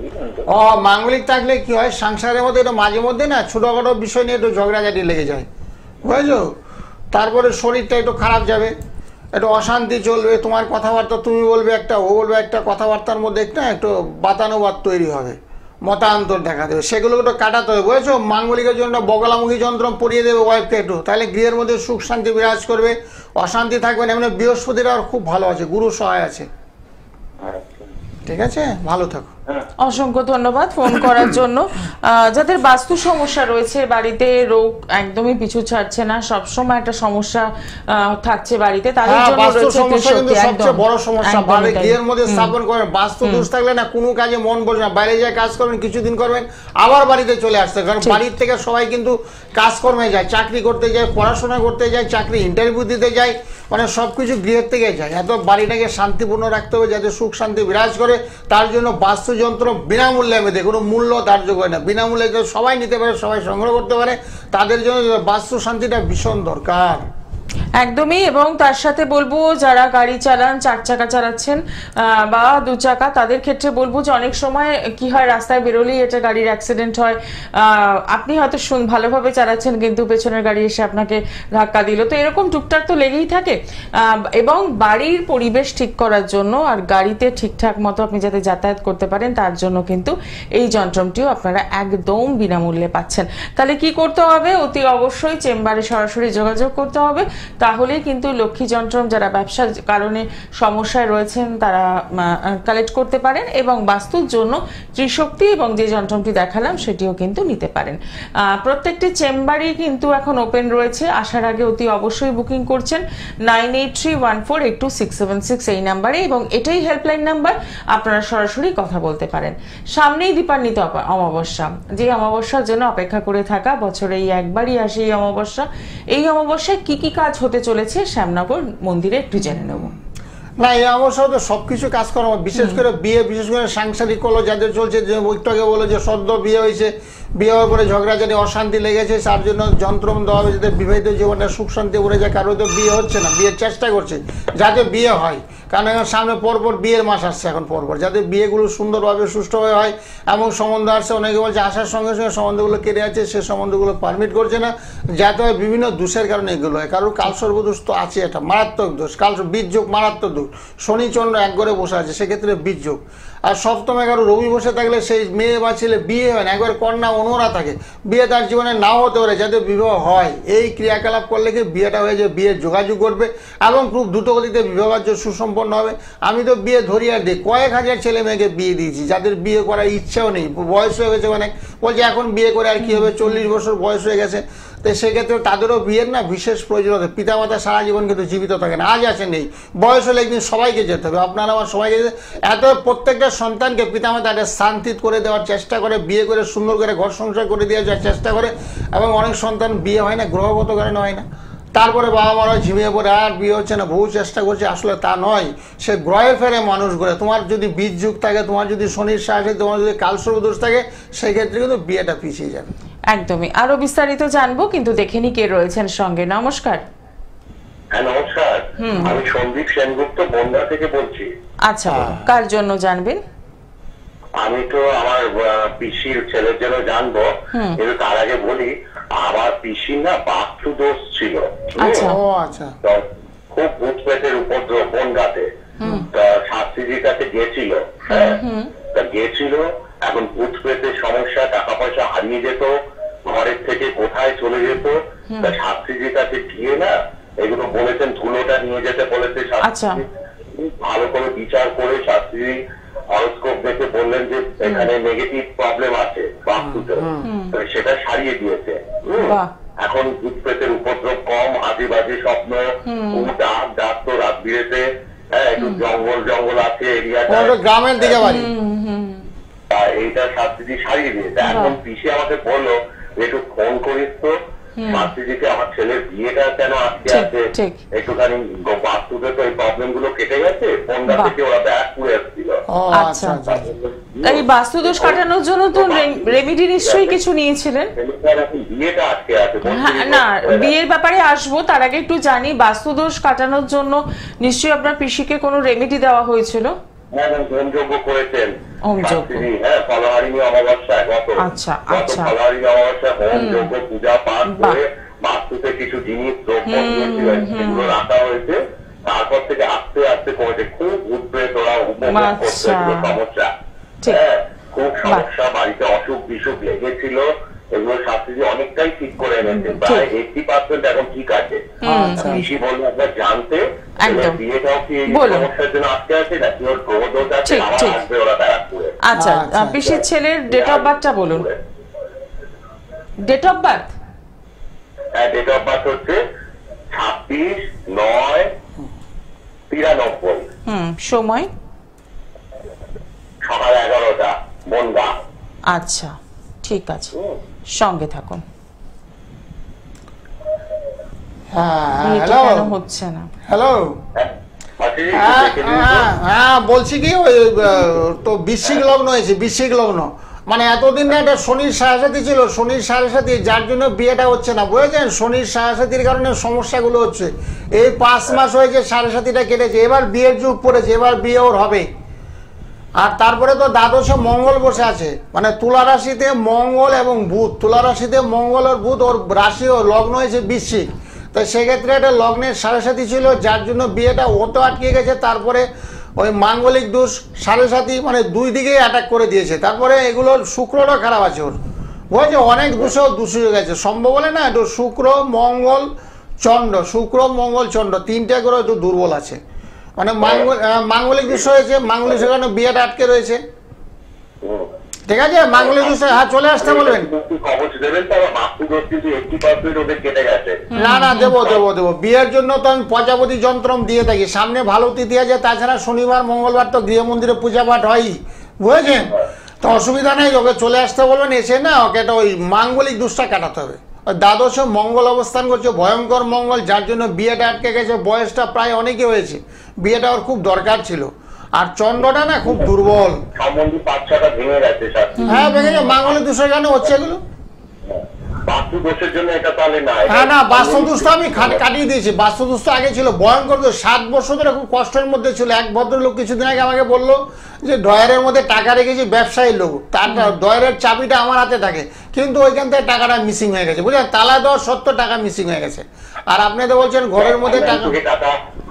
মাঙ্গলিক থাকলে কি হয়, সংসারের মধ্যে একটু মাঝে মধ্যে না ছোটখাটো বিষয় নিয়ে একটু ঝগড়াঝাটি লেগে যায়, বুঝেছো? তারপরে শরীরটা একটু খারাপ যাবে, একটু অশান্তি চলবে, তোমার কথাবার্তা তুমি বলবে একটা, ও বলবে একটা, কথাবার্তার মধ্যে একটু বাতানুবাদ তৈরি হবে, মতান্তর দেখা দেবে, সেগুলো একটু কাটাতে হবে, বুঝেছো? মাঙ্গলিকের জন্য বগলামুখী যন্ত্র পরিয়ে দেবে ওয়াইফকে একটু, তাহলে গৃহের মধ্যে সুখ শান্তি বিরাজ করবে, অশান্তি থাকবে না। এমনি বৃহস্পতির আর খুব ভালো আছে, গুরু সহায় আছে। ঠিক আছে, ভালো থাকো। অসংখ্য ধন্যবাদ ফোন করার জন্য। যাদের বাস্তু সমস্যা রয়েছে, বাড়িতে রোগ একদমই পিছু ছাড়ছে না, সবসময় একটা সমস্যা থাকছে বাড়িতে, তাদের জন্য রয়েছে সবচেয়ে বড় সমস্যা। বাড়ি গৃহের মধ্যে স্থাপন করেন, বাস্তু দোষ থাকলে না কোনো কাজে মন বসে না, বাইরে যায় কাজ করবেন, কিছুদিন করবেন, আবার বাড়িতে চলে আসতে। কারণ বাড়ির থেকে সবাই কিন্তু কাজকর্মে যায়, চাকরি করতে যায়, পড়াশোনা করতে যায়, চাকরি ইন্টারভিউ দিতে যায়, মানে সবকিছু গৃহের থেকে যায়। এত বাড়িটাকে শান্তিপূর্ণ রাখতে হবে যাতে সুখ শান্তি বিরাজ করে। তার জন্য বাস্তুযন্ত্র বিনামূল্যে আমি দেখি, কোনো মূল্য ধার্য করে না, বিনামূল্যে সবাই নিতে পারে, সবাই সংগ্রহ করতে পারে, তাদের জন্য বাস্তু শান্তিটা ভীষণ দরকার। একদমই। এবং তার সাথে বলবো যারা গাড়ি চালান, 4 চাকা চালাচ্ছেন বা 2 চাকা, তাদের ক্ষেত্রে বলবো যে অনেক সময় কি হয়, রাস্তায় বেরোলেই এটা গাড়ির অ্যাক্সিডেন্ট হয়। আপনি হয়তো ভালোভাবে চালাচ্ছেন কিন্তু পেছনের গাড়ি এসে আপনাকে ধাক্কা দিল, তো এরকম টুকটাক তো লেগেই থাকে। এবং বাড়ির পরিবেশ ঠিক করার জন্য আর গাড়িতে ঠিকঠাক মতো আপনি যাতে যাতায়াত করতে পারেন তার জন্য কিন্তু এই যন্ত্রটিও আপনারা একদম বিনামূল্যে পাচ্ছেন। তাহলে কি করতে হবে? অতি অবশ্যই চেম্বারে সরাসরি যোগাযোগ করতে হবে, তাহলেই কিন্তু লক্ষ্মী যন্ত্রম যারা ব্যবসার কারণে সমস্যায় রয়েছেন তারা কালেক্ট করতে পারেন, এবং বাস্তুর জন্য ত্রিশক্তি এবং যে যন্ত্রটি দেখালাম সেটিও কিন্তু নিতে পারেন। প্রত্যেকটি চেম্বারই কিন্তু এখন ওপেন রয়েছে, আসার আগে অতি অবশ্যই বুকিং করছেন 9831482676 এই নাম্বারে, এবং এটাই হেল্পলাইন নাম্বার, আপনারা সরাসরি কথা বলতে পারেন। সামনেই দীপান্বিত অমাবস্যা, যে অমাবস্যার জন্য অপেক্ষা করে থাকা, বছরে এই একবারই আসে এই অমাবস্যা। এই অমাবস্যায় কি কি কাজ হতে চলেছে শ্যামনগর মন্দিরে একটু জেনে নেব। না, এই অবস্থা তো সবকিছু কাজ করা, বিশেষ করে বিয়ে, বিশেষ করে সাংসারিক কলহ যাদের চলছে, যে ওইটাকে বলে যে সদ্য বিয়ে হয়েছে, বিয়ে হওয়ার পরে ঝগড়াঝাটি অশান্তি লেগেছে, তার জন্য যন্ত্র দেওয়া হবে যাতে বিবাহিত জীবনটা সুখ শান্তি পড়ে যায়। কারো তো বিয়ে হচ্ছে না, বিয়ের চেষ্টা করছে যাতে বিয়ে হয়, কারণ এখন সামনে পরপর বিয়ের মাস আসছে, এখন পরপর যাতে বিয়েগুলো সুন্দরভাবে সুষ্ঠুভাবে হয়। এবং সম্বন্ধ আসছে, অনেকে বলছে আসার সঙ্গে সঙ্গে সম্বন্ধগুলো কেটে আছে, সে সম্বন্ধগুলো পারমিট করছে না, যাতে হয় বিভিন্ন দোষের কারণে এগুলো হয়। কারোর কালসর্বদোষ তো আছে, একটা মারাত্মক দোষ, বীজযোগ মারাত্মক দোষ, শনি চন্দ্র এক ঘরে বসে আছে, সেক্ষেত্রে বীজযোগ। আর সপ্তমে কারো রবি বসে থাকলে সেই মেয়ে বা ছেলে বিয়ে হয় না, একবার কন্যা অনুরা থাকে, বিয়ে তার জীবনে নাও হতে পারে, যাতে বিবাহ হয় এই ক্রিয়াকলাপ করলে কি বিয়েটা হয়ে যায়, বিয়ের যোগাযোগ করবে এবং খুব দ্রুতগতিতে বিবাহকার্য সুসম্পন্ন হবে। আমি তো বিয়ে ধরিয়ে দিই, কয়েক হাজার ছেলে মেয়েকে বিয়ে দিয়েছি যাদের বিয়ে করার ইচ্ছাও নেই, বয়স হয়ে গেছে অনেক, বলছে এখন বিয়ে করে আর কি হবে, 40 বছর বয়স হয়ে গেছে। তো সেক্ষেত্রে তাদেরও বিয়ের না বিশেষ প্রয়োজন হবে। পিতামাতা সারা জীবন কিন্তু জীবিত থাকে না, আজ আছে নেই, বয়স হলে একদিন সবাইকে যেতে হবে, আপনার আমার সবাইকে যেতে। এত প্রত্যেকটা সন্তানকে পিতামাতা একটা শান্তি করে দেওয়ার চেষ্টা করে, বিয়ে করে সুন্দর করে ঘর সংসার করে দেওয়ার চেষ্টা করে, এবং অনেক সন্তান বিয়ে হয় না, গ্রহগত কারণে হয় না, তারপরে বাবা মারা ঝিমিয়ে পড়ে আর বিয়ে হচ্ছে না, বহু চেষ্টা করছে, আসলে তা নয়, সে গ্রহে ফেরে মানুষ গড়ে। তোমার যদি বীজ যুগ থাকে, তোমার যদি শনির সাহায্যে, তোমার যদি কালসর্প দোষ থাকে, সেই ক্ষেত্রে কিন্তু বিয়েটা পিছিয়ে যাবে। একদমই, আরো বিস্তারিত জানবো, কিন্তু দেখে নি কে রয়েছেন সঙ্গে। নমস্কার। হ্যাঁ নমস্কার, আমি সন্দীপ সেনগুপ্ত বনগাঁ থেকে বলছি। আচ্ছা, কার জন্য জানবেন? আমি তো আমার পিসির ছেলের জন্য জানবো, কিন্তু তার আগে বলি আমার পিসির না বাস্তু দোষ ছিল। আচ্ছা, খুব ভূত পেটের উপদ্রব বনগাঁতে, শাস্ত্রীজির কাছে গেছিল, গেছিল, এখন ভূত পেটের সমস্যা, টাকা পয়সা হারিয়ে যেত, ঘরের থেকে কোথায় চলে যেত, তা শাস্ত্রীজির কাছে গিয়ে না এগুলো বলেছেন, ধুলোটা নিয়ে যেতে বলেছে শাস্ত্রী, ভালো করে বিচার করে শাস্ত্রী হরোস্কোপ দেখে বললেন যে এখানে নেগেটিভ প্রবলেম আছে বাস্তুতে, সেটা সারিয়ে দিয়েছে। এখন ভূত প্রেতের উপদ্রব কম, আজে বাজে স্বপ্ন, ডাক ডাক তো রাত বিরেতে, হ্যাঁ একটু জঙ্গল জঙ্গল আছে এরিয়াটা, গ্রামের দিকে বাড়ি, এইটা শাস্ত্রী সারিয়ে দিয়েছে। এখন পিসি আমাকে বললো একটু ফোন করিস তো শাস্ত্রীজিকে, আমার ছেলের বিয়েটা কেন আটকে আছে, একটুখানি বাস্তুতে তো এই প্রবলেম গুলো কেটে গেছে, ফোনটা থেকে ওরা ব্যাক করে আসছিল। আচ্ছা, এই বাস্তু দোষ কাটানোর জন্য তো রেমেডি নিশ্চয়ই কিছু নিয়েছিলেন? বিয়েটা আটকে আছে না, বিয়ের ব্যাপারে আসবো, তার আগে একটু জানি বাস্তু দোষ কাটানোর জন্য নিশ্চয়ই আপনার পিসিকে কোনো রেমেডি দেওয়া হয়েছিল? হোমযজ্ঞ করেছেন, ফলহারিণী অমাবস্যায় ফলহারিণী অমাবস্যায় হোমযজ্ঞ পূজা পাঠ করে বাস্তুতে কিছু জিনিস সেগুলো রাখা হয়েছে, তারপর থেকে আস্তে আস্তে কমেছে। খুব উদ্বেগ ওরা উপভোগ করছে সমস্যা, খুব সমস্যা, বাড়িতে অসুখ বিসুখ লেগেছিল, এগুলো শাস্ত্রী অনেকটাই ঠিক করে এনেছে, প্রায় 80% এখন ঠিক আছে। পিসি বললো একবার জানতে, বিয়েটাও কি সমস্যার জন্য আটকে আছে নাকি ওর গ্রহদোষ আছে, আবার আসবে ওরা ব্যারাকপুরে। আচ্ছা, পিসির ছেলের ডেট অফ বার্থটা বলুন। Date of birth? হ্যাঁ, ডেট অফ বার্থ হচ্ছে 26/9/93। সময় সকাল 11টা, বনগাঁ। আচ্ছা, ঠিক আছে, সঙ্গে থাকুন। হচ্ছে না। হ্যালো, হ্যাঁ বলছি কি, ওই তো বৃশ্চিক লগ্ন হয়েছে, বৃশ্চিক লগ্ন, মানে এতদিন না একটা শনির সাড়ে ছিল, শনির সাড়ে, যার জন্য বিয়েটা হচ্ছে না, বুঝেছেন? শনির সাড়ে কারণে সমস্যাগুলো হচ্ছে। এই 5 মাস হয়েছে সাড়ে কেটেছে, এবার বিয়ের যুগ পড়েছে, এবার বিয়ে ওর হবে। আর তারপরে তো দ্বাদশে মঙ্গল বসে আছে, মানে তুলা রাশিতে মঙ্গল এবং বুধ, তুলা রাশিতে মঙ্গল আর বুধ, ওর রাশি ও লগ্ন হয়েছে বৃশ্চিক, তো সেক্ষেত্রে একটা লগ্নের সাড়ে ছিল, যার জন্য বিয়েটা ওতো আটকে গেছে। তারপরে ওই মাঙ্গলিক দোষ সাড়ে, মানে দুই দিকেই অ্যাটাক করে দিয়েছে। তারপরে এগুলোর শুক্রটা খারাপ আছে ওর, বুঝেছে? অনেক দোষেও দোষী হয়ে গেছে, সম্ভব বলে না, একটু শুক্র মঙ্গল চন্দ্র, শুক্র মঙ্গল চন্দ্র 3টে করে একটু দুর্বল আছে, মানে মাঙ্গলিক দোষ হয়েছে, মাঙ্গলিক কারণে বিয়েটা আটকে রয়েছে। ঠিক আছে, মাঙ্গলিক দোষ, হ্যাঁ চলে আসতে বলবেন। না না, দেবো, বিয়ের জন্য তো আমি প্রজাপতি যন্ত্রম দিয়ে থাকি, সামনে ভালো তিথি আছে, তাছাড়া শনিবার মঙ্গলবার তো গৃহ মন্দিরে পূজা পাঠ হয়ই, বুঝেছেন? তো অসুবিধা নেই, ওকে চলে আসতে বলবেন, এসে না ওকে একটা ওই মাঙ্গলিক দোষটা কাটাতে হবে। ওই দ্বাদশে মঙ্গল অবস্থান করছে, ভয়ঙ্কর মঙ্গল, যার জন্য বিয়েটা আটকে গেছে, বয়সটা প্রায় অনেকে হয়েছে, বিয়েটা ওর খুব দরকার ছিল। আর চন্দ্রটা না খুব দুর্বল, হ্যাঁ ভেঙে যায়, মাঙ্গলিক দোষের কারণে হচ্ছে এগুলো। হ্যাঁ না, বাস্তুদোষ তো আমি কাটিয়ে দিয়েছি, বাস্তুদোষ তো আগে ছিল ভয়ঙ্কর, 7 বছর ধরে খুব কষ্টের মধ্যে ছিল। এক ভদ্রলোক কিছুদিন আগে আমাকে বললো যে ড্রয়ারের মধ্যে টাকা রেখেছি, ব্যবসায়ী লোক, তার ড্রয়ারের চাবিটা আমার হাতে থাকে, কিন্তু ওইখান থেকে টাকাটা মিসিং হয়ে গেছে, বুঝলেন? তালা দেওয়ার সত্ত্বেও টাকা মিসিং হয়ে গেছে। আর আপনি তো বলছেন ঘরের মধ্যে টাকা,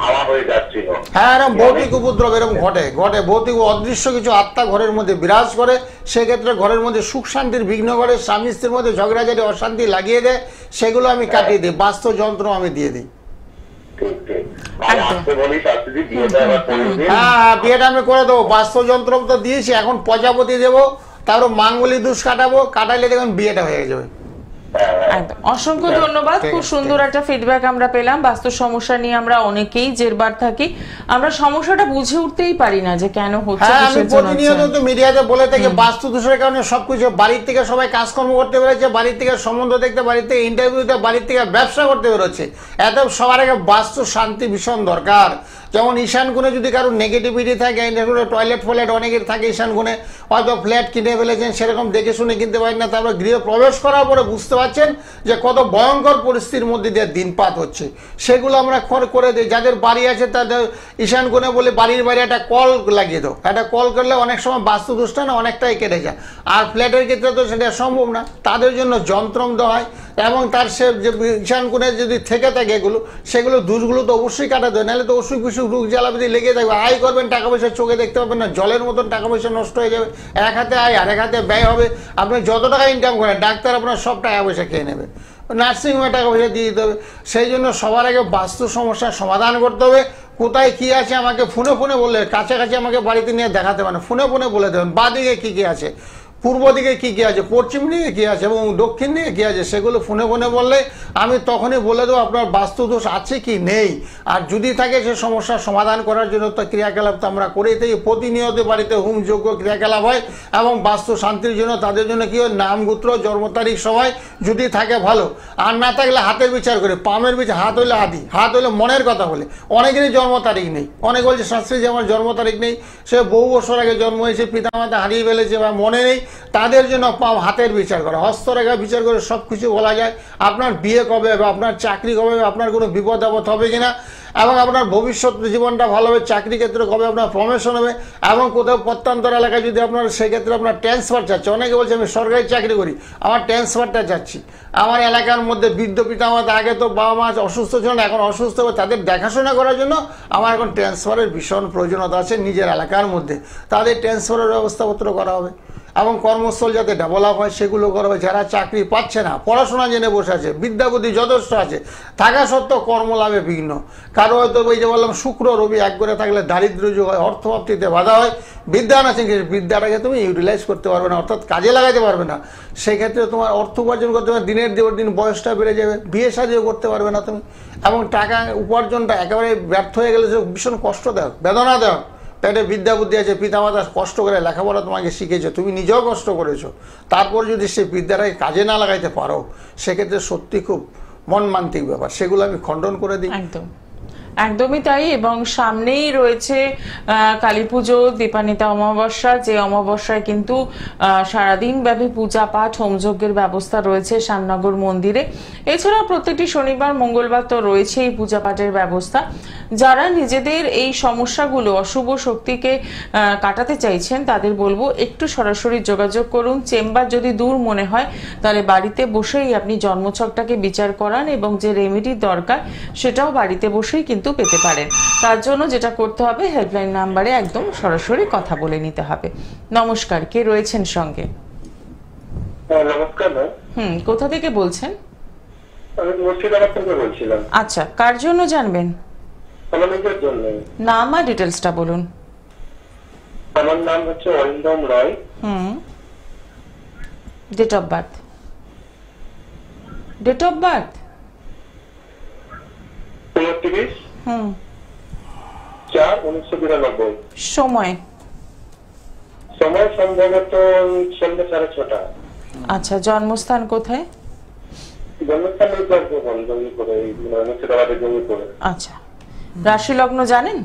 হাওয়া হয়ে যাচ্ছিল। হ্যাঁ, এরকম ভৌতিক উপদ্রব এরকম ঘটে ভৌতিক অদৃশ্য কিছু আত্মা ঘরের মধ্যে বিরাজ করে, সেক্ষেত্রে ঘরের মধ্যে সুখ শান্তির বিঘ্ন করে, স্বামী স্ত্রীর মধ্যে ঝগড়াঝাটি অশান্তি লাগিয়ে দেয়, সেগুলো আমি কাটিয়ে দিই, বাস্তু যন্ত্র আমি দিয়ে দিই। হ্যাঁ, বিয়েটা আমি করে দেবো, বাস্তু যন্ত্র তো দিয়েছি, এখন প্রজাপতি দেবো, তারপর মাঙ্গলিক দোষ কাটাইলে দেখুন বিয়েটা হয়ে যাবে। একদম অসংখ্য ধন্যবাদ। খুব সুন্দর একটা ফিডব্যাক আমরা পেলাম। বাস্তু সমস্যা নিয়ে আমরা অনেকেই জেরবার থাকি, আমরা সমস্যাটা বুঝে উঠতেই পারি না যে কেন হচ্ছে। আমি প্রতিনিয়ত তো মিডিয়াতে বলে থাকি বাস্তু দোষের কারণে সবকিছু, বাড়ির থেকে সবাই কাজকর্ম করতে পেরেছে, বাড়ির থেকে সম্বন্ধ দেখতে, বাড়ির থেকে ইন্টারভিউ দিতে, বাড়ির থেকে ব্যবসা করতে পেরেছে। এত সবার আগে বাস্তু শান্তি ভীষণ দরকার। যেমন ঈশান কোণে যদি কারোর নেগেটিভিটি থাকে, টয়লেট ফয়লেট অনেকের থাকে ঈশান কোণে, হয়তো ফ্ল্যাট কিনে ফেলেছেন, সেরকম দেখে শুনে কিনতে পারেন না, তারপর গৃহে প্রবেশ করার পরে বুঝতে পারছেন যে কত ভয়ঙ্কর পরিস্থিতির মধ্যে দিয়ে দিনপাত হচ্ছে, সেগুলো আমরা করে দিই। যাদের বাড়ি আছে তাদের ঈশান কোণে বলে বাড়ির বাইরে একটা কল লাগিয়ে দাও, একটা কল করলে অনেক সময় বাস্তু দোষটা না অনেকটাই কেটে যায়। আর ফ্ল্যাটের ক্ষেত্রে তো সেটা সম্ভব না, তাদের জন্য যন্ত্রম দেওয়া হয়, এবং তার সে যে ঈশান কোণে যদি থেকে থাকে এগুলো, সেগুলো দোষগুলো তো অবশ্যই কাটাতে হয়, নাহলে তো অসুখ বিসুখ রোগ জ্বালাবিধি লেগে থাকবে। আয় করবেন, টাকা পয়সা চোখে দেখতে পাবেন না, জলের মতন টাকা পয়সা নষ্ট হয়ে যাবে। এক হাতে আয় আর এক হাতে ব্যয় হবে। আপনি যত টাকা ইনকাম করেন, ডাক্তার আপনার সব টাকা পয়সা খেয়ে নেবে, নার্সিংহোমে টাকা পয়সা দিয়ে দিতে হবে। সেই জন্য সবার আগে বাস্তু সমস্যার সমাধান করতে হবে। কোথায় কি আছে আমাকে ফোনে বললে, কাছাকাছি আমাকে বাড়িতে নিয়ে দেখাতে পারেন, ফোনে বলে দেবেন বাদিকে কি কি আছে, পূর্ব দিকে কি কি আছে, পশ্চিম দিকে কি আছে এবং দক্ষিণ দিকে কি আছে, সেগুলো ফোনে বললে আমি তখনই বলে দেবো আপনার বাস্তু দোষ আছে কি নেই। আর যদি থাকে সে সমস্যার সমাধান করার জন্য তো ক্রিয়াকলাপ তো আমরা করেই থাকি। প্রতিনিয়ত বাড়িতে হোমযোগ্য ক্রিয়াকলাপ হয়, এবং বাস্তু শান্তির জন্য তাদের জন্য কি হয়, নাম গোত্র জন্ম তারিখ সময় যদি থাকে ভালো, আর না থাকলে হাতের বিচার করে, পামের বিচার, হাত হইলে আদি, হাত হইলে মনের কথা বলে। অনেকেরই জন্ম তারিখ নেই, অনেক বলছে শাস্ত্রী যে আমার জন্ম তারিখ নেই, সে বহু বছর আগে জন্ম হয়েছে, পিতামাতা হারিয়ে ফেলেছে বা মনে নেই, তাদের জন্য হাতের বিচার করে, হস্তরেখা বিচার করে সব কিছু বলা যায়। আপনার বিয়ে কবে হবে, আপনার চাকরি কবে হবে, আপনার কোনো বিপদ আপদ হবে কিনা, এবং আপনার ভবিষ্যৎ জীবনটা ভালো হবে, চাকরি ক্ষেত্রে কবে আপনার প্রমোশন হবে, এবং কোথাও প্রত্যন্তর এলাকায় যদি আপনার সেক্ষেত্রে আপনার ট্রান্সফার চাচ্ছে। অনেকে বলছে আমি সরকারি চাকরি করি, আমার ট্রান্সফারটা চাচ্ছি। আমার এলাকার মধ্যে বৃদ্ধ পিতামাতা, আগে তো বাবা মা অসুস্থ ছিলেন, এখন অসুস্থ হবে, তাদের দেখাশোনা করার জন্য আমার এখন ট্রান্সফারের ভীষণ প্রয়োজনীয়তা আছে নিজের এলাকার মধ্যে, তাদের ট্রান্সফারের ব্যবস্থাপত্র করা হবে। এবং কর্মস্থল যাতে ডেভেলপ হয় সেগুলো করা হবে। যারা চাকরি পাচ্ছে না, পড়াশোনা জেনে বসে আছে, বিদ্যাবুদ্ধি যথেষ্ট আছে, থাকা সত্ত্বেও কর্মলাভে বিঘ্ন। কারো হয়তো ওই যে বললাম শুক্র রবি এক করে থাকলে দারিদ্র্য যোগ হয়, অর্থপ্রাপ্তিতে বাধা হয়, বিদ্যা আছে কিন্তু বিদ্যাটাকে তুমি ইউটিলাইজ করতে পারবে না, অর্থাৎ কাজে লাগাতে পারবে না। সেক্ষেত্রে তোমার অর্থ উপার্জন করতে পারবে, দিনের দিন বয়সটা বেড়ে যাবে, বিয়ে শাদিও করতে পারবে না তুমি, এবং টাকা উপার্জনটা একেবারে ব্যর্থ হয়ে গেলে ভীষণ কষ্ট দেয়, বেদনা দেয়। পেটে বিদ্যা বুদ্ধি আছে, পিতামাতা কষ্ট করে লেখাপড়া তোমাকে শিখেছে, তুমি নিজেও কষ্ট করেছো, তারপর যদি সে বিদ্যাটাকে কাজে না লাগাইতে পারো, সেক্ষেত্রে সত্যি খুব মনমান্তিক ব্যাপার, সেগুলো আমি খণ্ডন করে দিই। একদমই তাই। এবং সামনেই রয়েছে কালী পুজো, দীপান্বিতা অমাবস্যা, যে অমাবস্যায় কিন্তু সারাদিন ব্যাপী পূজা পাঠ হোমযজ্ঞের ব্যবস্থা রয়েছে শ্যামনগর মন্দিরে। এছাড়া প্রত্যেকটি শনিবার মঙ্গলবার তো রয়েছে এই পূজা পাঠের ব্যবস্থা। যারা নিজেদের এই সমস্যাগুলো, অশুভ শক্তিকে কাটাতে চাইছেন, তাদের বলবো একটু সরাসরি যোগাযোগ করুন। চেম্বার যদি দূর মনে হয় তাহলে বাড়িতে বসেই আপনি জন্মছকটাকে বিচার করান, এবং যে রেমেডির দরকার সেটাও বাড়িতে বসেই কিন্তু পেতে পারেন। তার জন্য যেটা করতে হবে, হেল্পলাইন নাম্বারে একদম সরাসরি কথা বলে নিতে হবে। নমস্কার, কে রয়েছেন সঙ্গে? নমস্কার। কোথা থেকে বলছেন? আমি মুর্শিদাবাদ থেকে বলছিলাম। আচ্ছা, কার জন্য জানবেন? আমার নিজের জন্য। নাম আর ডিটেলসটা বলুন। আমার নাম হচ্ছে Arindam Roy. Date of birth? Date of birth 29/4/1992। সময়? সময় সম্ভবত সন্ধ্যা 6:30। আচ্ছা, জন্মস্থান কোথায়? জন্মস্থান মুর্শিদাবাদের জঙ্গিপুরে। আচ্ছা, রাশি লগ্ন জানেন?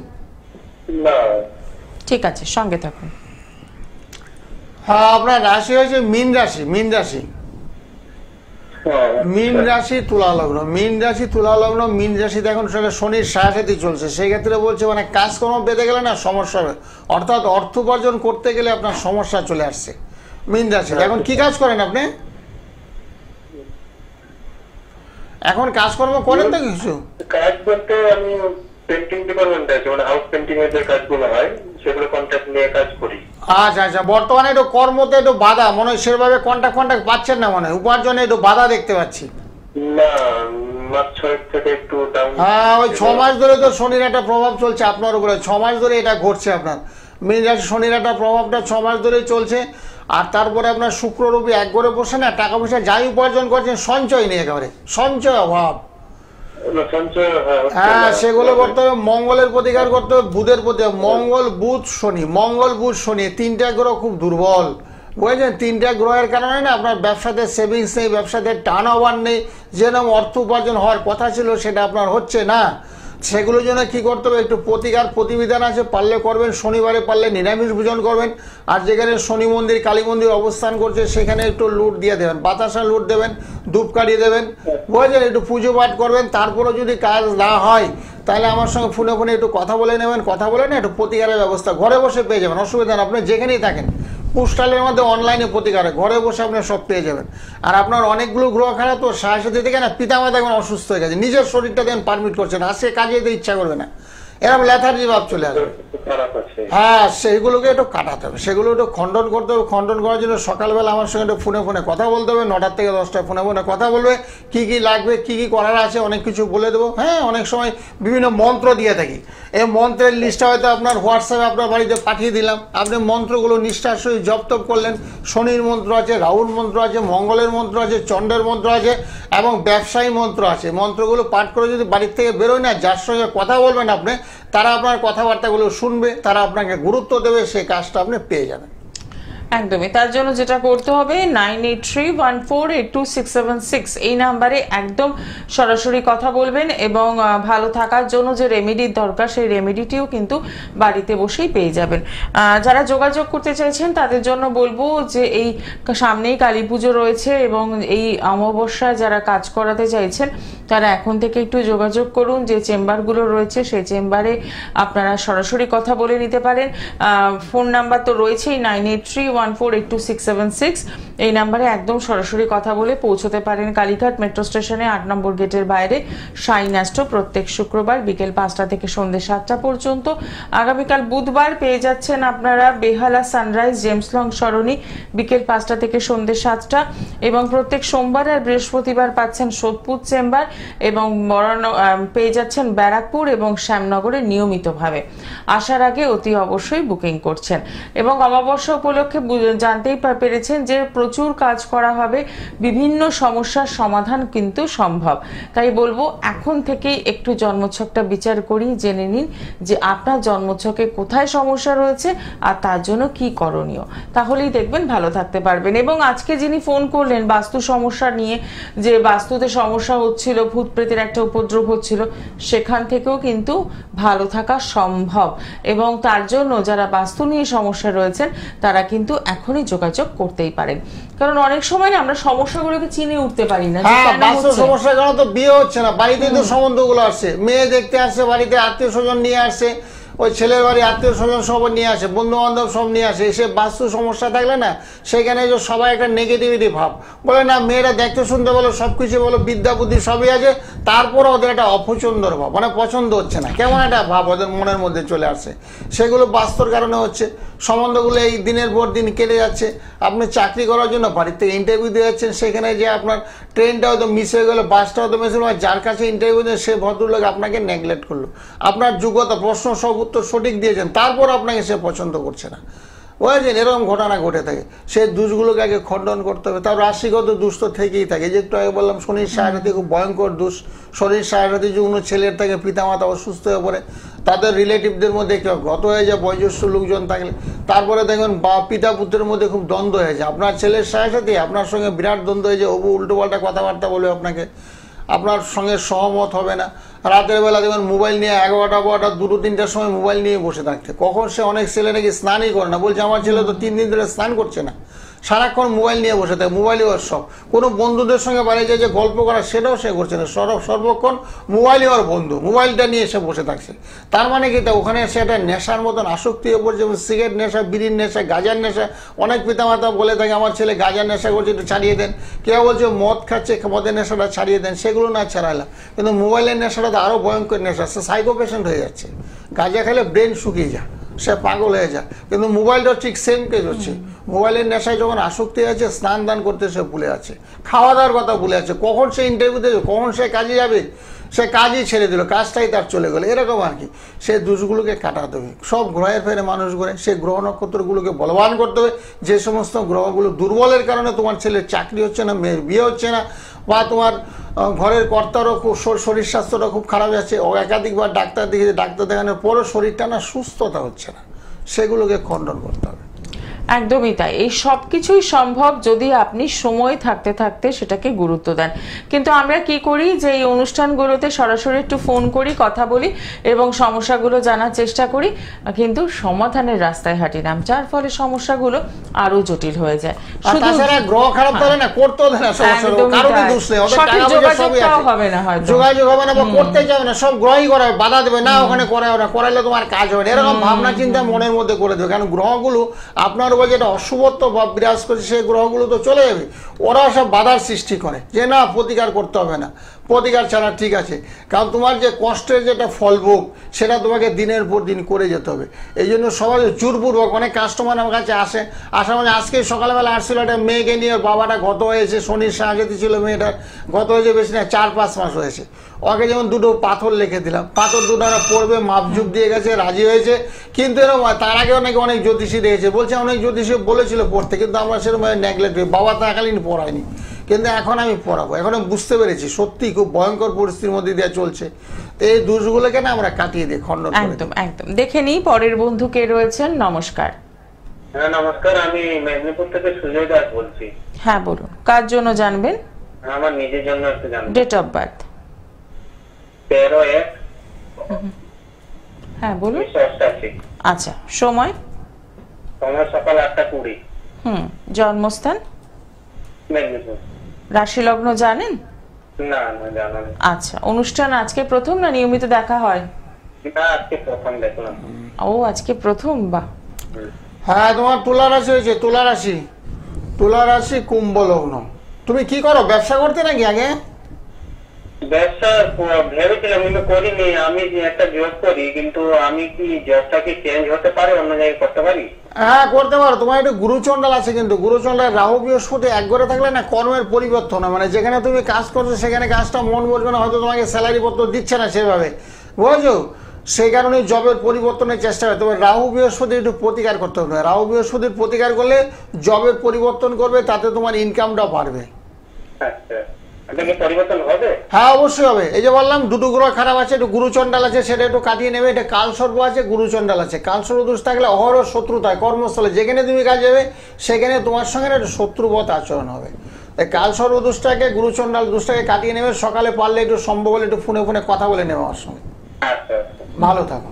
না। ঠিক আছে, সঙ্গে থাকুন। হ্যাঁ, আপনার রাশি হয়েছে মীন রাশি। মীন রাশি, মীন রাশি, তুলা লগ্ন। মীন রাশি, তুলা লগ্ন। মীন রাশিতে এখন শনির সায়াসাথী চলছে, সেই ক্ষেত্রে বলছে মানে কাজকর্ম বেঁধে গেলে না সমস্যা হবে, অর্থাৎ অর্থ উপার্জন করতে গেলে আপনার সমস্যা চলে আসছে মীন রাশিতে। এখন কি কাজ করেন আপনি? এখন কাজকর্ম করেন তো কিছু? কাজ করতে আমি পেন্টিং ডিপার্টমেন্ট আছে, মানে হাউস পেন্টিং এর যে কাজগুলো হয় সেগুলো কন্ট্রাক্ট নিয়ে কাজ করি। আচ্ছা আচ্ছা, বর্তমানে একটু কর্মতে একটু বাধা মনে হয়, সেভাবে কন্ট্যাক্ট পাচ্ছেন না মনে হয়, উপার্জনে একটু বাধা দেখতে পাচ্ছি। না, মাস 6 থেকে একটু ডাউন। হ্যাঁ, ওই 6 মাস ধরে তো শনির একটা প্রভাব চলছে আপনার উপরে, 6 মাস ধরে এটা ঘটছে আপনার মেজাজ, শনির একটা প্রভাবটা 6 মাস ধরেই চলছে। আর তারপরে আপনার শুক্র রবি এক ঘরে বসে না, টাকা পয়সা যাই উপার্জন করছেন সঞ্চয় নেই, একেবারে সঞ্চয় অভাব। হ্যাঁ, সেগুলো করতে হবে, মঙ্গলের প্রতিকার করতে হবে, বুধের প্রতি, মঙ্গল বুধ শনি 3টা গ্রহ খুব দুর্বল, বুঝেছেন। 3টা গ্রহের কারণে না আপনার ব্যবসাতে সেভিংস নেই, ব্যবসাতে টার্ন ওভার নেই, যেরকম অর্থ উপার্জন হওয়ার কথা ছিল সেটা আপনার হচ্ছে না। সেগুলোর জন্য কি করতে হবে, একটু প্রতিকার প্রতিবিধান আছে, পারলে করবেন, শনিবারে পারলে নিরামিষ ভোজন করবেন। আর যেখানে শনি মন্দির কালী মন্দির অবস্থান করছে সেখানে একটু লুট দিয়ে দেবেন, বাতাসা লুট দেবেন, ধূপ কাটিয়ে দেবেন, বুঝেছেন। একটু পুজো পাঠ করবেন, তারপরে যদি কাজ না হয় তাহলে আমার সঙ্গে ফোনে একটু কথা বলে নেবেন, কথা বলে না একটু প্রতিকারের ব্যবস্থা ঘরে বসে পেয়ে যাবেন, অসুবিধা নেই। আপনি যেখানেই থাকেন পোস্টালের মধ্যে অনলাইনে প্রতিকারে ঘরে বসে আপনি সব পেয়ে যাবেন। আর আপনার অনেকগুলো গ্রহ খারাপ তো, সাথে থেকে না পিতামাতা এখন অসুস্থ হয়ে গেছে, নিজের শরীরটা দেন পারমিট করছে না, আজকে কাজে যেতে ইচ্ছা করবে না, এরকম লেথার্জি ভাব চলে আসবে। হ্যাঁ, সেইগুলোকে একটু কাটাতে হবে, সেগুলো একটু খণ্ডন করতে হবে। খণ্ডন করার জন্য সকালবেলা আমার সঙ্গে একটু ফোনে কথা বলতে হবে, 9টা থেকে 10টা ফোনে কথা বলবে, কি কি লাগবে, কি কি করার আছে, অনেক কিছু বলে দেবো। হ্যাঁ, অনেক সময় বিভিন্ন মন্ত্র দিয়ে থাকি, এই মন্ত্রের লিস্টটা হয়তো আপনার হোয়াটসঅ্যাপে আপনার বাড়িতে পাঠিয়ে দিলাম, আপনি মন্ত্রগুলো নিষ্ঠার সহিত জপ তপ করলেন। শনির মন্ত্র আছে, রাহুর মন্ত্র আছে, মঙ্গলের মন্ত্র আছে, চন্দ্রের মন্ত্র আছে এবং ব্যবসায়ী মন্ত্র আছে। মন্ত্রগুলো পাঠ করে যদি বাড়ির থেকে বেরোয় না, যার সঙ্গে কথা বলবেন আপনি, তারা আপনার কথাবার্তাগুলো শুনবে, তারা আপনাকে গুরুত্ব দেবে, সেই কাজটা আপনি পেয়ে যাবেন। একদমই, তার জন্য যেটা করতে হবে 9831482676 এই নাম্বারে একদম সরাসরি কথা বলবেন এবং ভালো থাকার জন্য যে রেমেডির দরকার সেই রেমেডিটিও কিন্তু বাড়িতে বসেই পেয়ে যাবেন। যারা যোগাযোগ করতে চাইছেন তাদের জন্য বলবো যে এই সামনেই কালী পুজো রয়েছে এবং এই অমাবস্যায় যারা কাজ করাতে চাইছেন তারা এখন থেকে একটু যোগাযোগ করুন, যে চেম্বারগুলো রয়েছে সেই চেম্বারে আপনারা সরাসরি কথা বলে নিতে পারেন। ফোন নাম্বার তো রয়েছেই 9831482676 এই নাম্বারে একদম সরাসরি কথা বলে পৌঁছতে পারেন কালীঘাট মেট্রো স্টেশনে 8 নম্বর গেটের বাইরে শাইন অ্যাস্ট্রো, প্রত্যেক শুক্রবার বিকেল 5টা থেকে সন্ধ্যে 7টা পর্যন্ত। আগামীকাল বুধবার পেয়ে যাচ্ছেন আপনারা বেহালা সানরাইজ জেমস লং সরণি বিকেল 5টা থেকে সন্ধ্যে 7টা, এবং প্রত্যেক সোমবার আর বৃহস্পতিবার পাচ্ছেন সোদপুর চেম্বার এবং পেয়ে যাচ্ছেন ব্যারাকপুর এবং শ্যামনগরে নিয়মিতভাবে। আসার আগে অতি অবশ্যই বুকিং করছেন। এবং অমাবস্যা উপলক্ষে জানতেই পেরেছেন যে প্রচুর কাজ করা হবে, বিভিন্ন সমস্যার সমাধান কিন্তু সম্ভব। তাই বলবো এখন থেকেই একটু জন্মছকটা বিচার করি, জেনে নিন যে আপনার জন্মছকে কোথায় সমস্যা রয়েছে আর তার জন্য কি করণীয়, তাহলেই দেখবেন ভালো থাকতে পারবেন। এবং আজকে যিনি ফোন করলেন বাস্তু সমস্যা নিয়ে, যে বাস্তুতে সমস্যা হচ্ছিল, ভূত প্রেতের একটা উপদ্রব হচ্ছিল, সেখান থেকেও কিন্তু ভালো থাকা সম্ভব। এবং তার জন্য যারা বাস্তু নিয়ে সমস্যা রয়েছেন তারা কিন্তু এখনই যোগাযোগ করতেই পারেন, কারণ অনেক সময় না আমরা সমস্যাগুলোকে চিনে উঠতে পারি না। সমস্যার কারণে তো বিয়ে হচ্ছে না, বাড়িতে তো সম্বন্ধগুলো আসছে, মেয়ে দেখতে আসছে, বাড়িতে আত্মীয় স্বজন নিয়ে আসছে, ওই ছেলের বাড়ি আত্মীয় স্বজন সব নিয়ে আসে, বন্ধু বান্ধব সব নিয়ে আসে, এসে বাস্তু সমস্যা থাকলে না সেখানে যে সবাই একটা নেগেটিভিটি ভাব, বলে না মেয়েরা দেখতে শুনতে বলো, সবকিছু বলো, বিদ্যা বুদ্ধি সবই আছে, তারপরে ওদের একটা অপছন্দর ভাব, মানে পছন্দ হচ্ছে না, কেমন একটা ভাব ওদের মনের মধ্যে চলে আসছে। সেগুলো বাস্তুর কারণে হচ্ছে, সম্বন্ধগুলো এই দিনের পর দিন কেটে যাচ্ছে। আপনি চাকরি করার জন্য বাড়ির থেকে ইন্টারভিউ দিয়ে যাচ্ছেন, সেখানে যে আপনার ট্রেনটা হয়তো মিস হয়ে গেলো, বাসটা হয়তো মিস হলো, যার কাছে ইন্টারভিউ দিয়ে সে ভদ্রলোক আপনাকে নেগলেক্ট করলো, আপনার যোগ্যতা প্রশ্ন সব উত্তর সঠিক দিয়েছেন, তারপর আপনাকে সে পছন্দ করছে না, বুঝেছেন। এরকম ঘটনা ঘটে থাকে, সেই দোষগুলোকে আগে খণ্ডন করতে হবে। তার রাশিগত দোষ তো থেকেই থাকে, যে একটু আগে বললাম শনির সাহায্যে খুব ভয়ঙ্কর দোষ, শনির সাহায্যে যে কোনো ছেলের থেকে পিতামাতা অসুস্থ হয়ে পড়ে, তাদের রিলেটিভদের মধ্যে কেউ গত হয়ে যায়, বয়োজ্যেষ্ঠ লোকজন থাকলে, তারপরে দেখবেন বা পিতা পুত্রের মধ্যে খুব দ্বন্দ্ব হয়ে যায়, আপনার ছেলের সাথে আপনার সঙ্গে বিরাট দ্বন্দ্ব হয়ে যায়, ওবু উল্টোপাল্টা কথাবার্তা বলবে আপনাকে, আপনার সঙ্গে সহমত হবে না। রাতের বেলা দেখবেন মোবাইল নিয়ে 11টা 2টো 3টার সময় মোবাইল নিয়ে বসে থাকতে, কখন সে অনেক ছেলে নাকি স্নানই করে না, বলছে আমার ছেলে তো 3 দিন ধরে স্নান করছে না, সারাক্ষণ মোবাইল নিয়ে বসে থাকে, মোবাইলে ওর সব। কোনো বন্ধুদের সঙ্গে বাইরে যায় যে গল্প করা সেটাও সে করছে না, সর্বক্ষণ মোবাইলই ওর বন্ধু, মোবাইলটা নিয়ে এসে বসে থাকছে। তার মানে কি, ওখানে সে একটা নেশার মতন আসক্তি হয়ে পড়ছে, সিগারেট নেশা, বিড়ির নেশা, গাঁজার নেশা। অনেক পিতামাতা বলে থাকে আমার ছেলে গাঁজার নেশা করছে, একটু ছাড়িয়ে দেন। কেউ বলছে মদ খাচ্ছে, মদের নেশাটা ছাড়িয়ে দেন, সেগুলো না ছাড়াইলাম। কিন্তু মোবাইলের নেশাটা তো আরও ভয়ঙ্কর নেশা, সে সাইকো পেশেন্ট হয়ে যাচ্ছে। গাঁজা খেলে ব্রেন শুকিয়ে যায়, সে পাগল হয়ে যায়। কিন্তু মোবাইলটা ঠিক সেম কেস হচ্ছে, মোবাইলের নেশায় যখন আসক্তি আছে, স্নান দান করতে সে ভুলে আছে, খাওয়া দাওয়ার কথা ভুলে আছে, কখন সে ইন্টারভিউতে যাবে, কখন সে কাজে যাবে, সে কাজই ছেড়ে দিল, কাজটাই তার চলে গেলো, এরকম আর কি। সে দোষগুলোকে কাটাতে হবে। সব গ্রহের ফেরে মানুষ ঘুরে, সে গ্রহ নক্ষত্রগুলোকে বলবান করতে হবে। যে সমস্ত গ্রহগুলো দুর্বলের কারণে তোমার ছেলের চাকরি হচ্ছে না, মেয়ের বিয়ে হচ্ছে না, বা তোমার ঘরের কর্তারও খুব শরীর স্বাস্থ্যটা খুব খারাপ যাচ্ছে, একাধিকবার ডাক্তার দেখেছে, ডাক্তার দেখানোর পরও শরীরটা না সুস্থতা হচ্ছে না, সেগুলোকে খণ্ডন করতে হবে। একদমই তাই। এই সব কিছুই সম্ভব যদি আপনি সময় থাকতে থাকতে সেটাকে গুরুত্ব দেন। কিন্তু আমরা কি করি যে এই অনুষ্ঠানগুলোতে সরাসরি একটু ফোন করি, কথা বলি এবং সমস্যাগুলো জানার চেষ্টা করি, কিন্তু সমাধানের রাস্তায় হাঁটি না, যার ফলে সমস্যাগুলো আরো জটিল হয়ে যায়। শুধু গ্রহ খারাপ তাহলে না করতেও দেয় না, কারোরই দোষ নেই, হবে না, হয়তো যোগাযোগ হবে না বা করতে যাবে না, সব গ্রহই করাবে, বাধা দেবে না, ওখানে করাবে না, করাইলে তোমার কাজ হবে না, এরকম ভাবনা চিন্তা মনের মধ্যে করে দেবে। কারণ গ্রহগুলো আপনার যেটা অশুভত্ব বা বিরাজ করছে, সেই গ্রহগুলো তো চলে যাবে, ওরা সব বাধার সৃষ্টি করে যে না প্রতিকার করতে হবে না, প্রতিকার ছাড়া ঠিক আছে। কারণ তোমার যে কষ্টের যেটা ফলভোগ সেটা তোমাকে দিনের পর দিন করে যেতে হবে। এই জন্য সবাই জোরপূর্বক, অনেক কাস্টমার আমার কাছে আসা মানে আজকে সকালবেলা আসছিল একটা মেয়েকে নিয়ে, বাবাটা গত হয়েছে, শনির সাহায্যে ছিল মেয়েটার, গত হয়েছে বেশি না 4-5 মাস হয়েছে। ওকে যেমন দুটো পাথর লিখে দিলাম, পাথর দুটো ওরা পড়বে, মাপঝুপ দিয়ে গেছে, রাজি হয়েছে। কিন্তু এরকম তার আগে অনেক জ্যোতিষী দিয়েছে, বলছে অনেক জ্যোতিষী বলেছিল পড়তে, কিন্তু আমরা সেরকম নেগলেক্ট, বাবা থাকালীন পড়ায়নি। কিন্তু এখন আমি পড়াবো, এখন আমি বুঝতে পেরেছি সত্যি খুব ভয়ঙ্কর পরিস্থিতির মধ্যে দিয়ে চলছে। এই দোষগুলোকে না আমরা কাটিয়ে দিই, খণ্ডন করে। একদম একদম। দেখে নিই পরের বন্ধু কে রয়েছেন। নমস্কার। হ্যাঁ নমস্কার, আমি মেদিনীপুর থেকে সুজয় দাস বলছি। হ্যাঁ বলুন, কার জন্য জানবেন? আমার নিজের জন্য একটু জানবেন। Date of birth? 13/1। হ্যাঁ বলুন। 1988। আচ্ছা, সময়? সময় সকাল 8টা 20। জন্মস্থান? মেদিনীপুর। রাশি লগ্ন জানেন? না না জানা নেই। আচ্ছা, অনুষ্ঠান আজকে প্রথম না নিয়মিত দেখা হয়? না আজকে প্রথম দেখলাম। ও আজকে প্রথম, বাহ। হ্যাঁ, তোমার তুলা রাশি হয়েছে, তুলা রাশি কুম্ভ লগ্ন। তুমি কি করো, ব্যবসা করতে নাকি আগে? ব্যবসা ভেবেছিলাম কিন্তু করিনি। আমি একটা জব করি, কিন্তু আমি কি জবটা কি চেঞ্জ হতে পারে, অন্য জায়গায় করতে পারি? হ্যাঁ করতে পারো। তোমার একটু গুরুচণ্ডাল আছে, কিন্তু গুরুচণ্ডাল রাহু বৃহস্পতি এক ঘরে থাকলে না কর্মের পরিবর্তন হয়, মানে যেখানে তুমি কাজ করছো সেখানে কাজটা মন বসবে না, হয়তো তোমাকে স্যালারি পত্র দিচ্ছে না সেভাবে, বুঝছো? সেই কারণে জবের পরিবর্তনের চেষ্টা হয়। তবে রাহু বৃহস্পতি একটু প্রতিকার করতে হবে। রাহু বৃহস্পতির প্রতিকার করলে জবের পরিবর্তন করবে, তাতে তোমার ইনকামটা বাড়বে। আচ্ছা, পরিবর্তন হবে? হ্যাঁ অবশ্যই হবে। এই যে বললাম দুটো গ্রহ খারাপ আছে, একটু গুরুচণ্ডাল আছে, সেটা একটু কাটিয়ে নেবে। এটা কালসর্প আছে, গুরুচণ্ডাল আছে। কালসর্প দোষ থাকলে অহরহ শত্রুতা হয় কর্মস্থলে, যেখানে তুমি কাজ যাবে সেখানে তোমার সঙ্গে একটা শত্রুবৎ আচরণ হবে। এই কালসর্প দোষটাকে, গুরুচণ্ডাল দোষটাকে কাটিয়ে নেবে। সকালে পারলে একটু সম্ভব হলে একটু ফোনে কথা বলে নেবে আমার সঙ্গে। আচ্ছা, ভালো থাকো।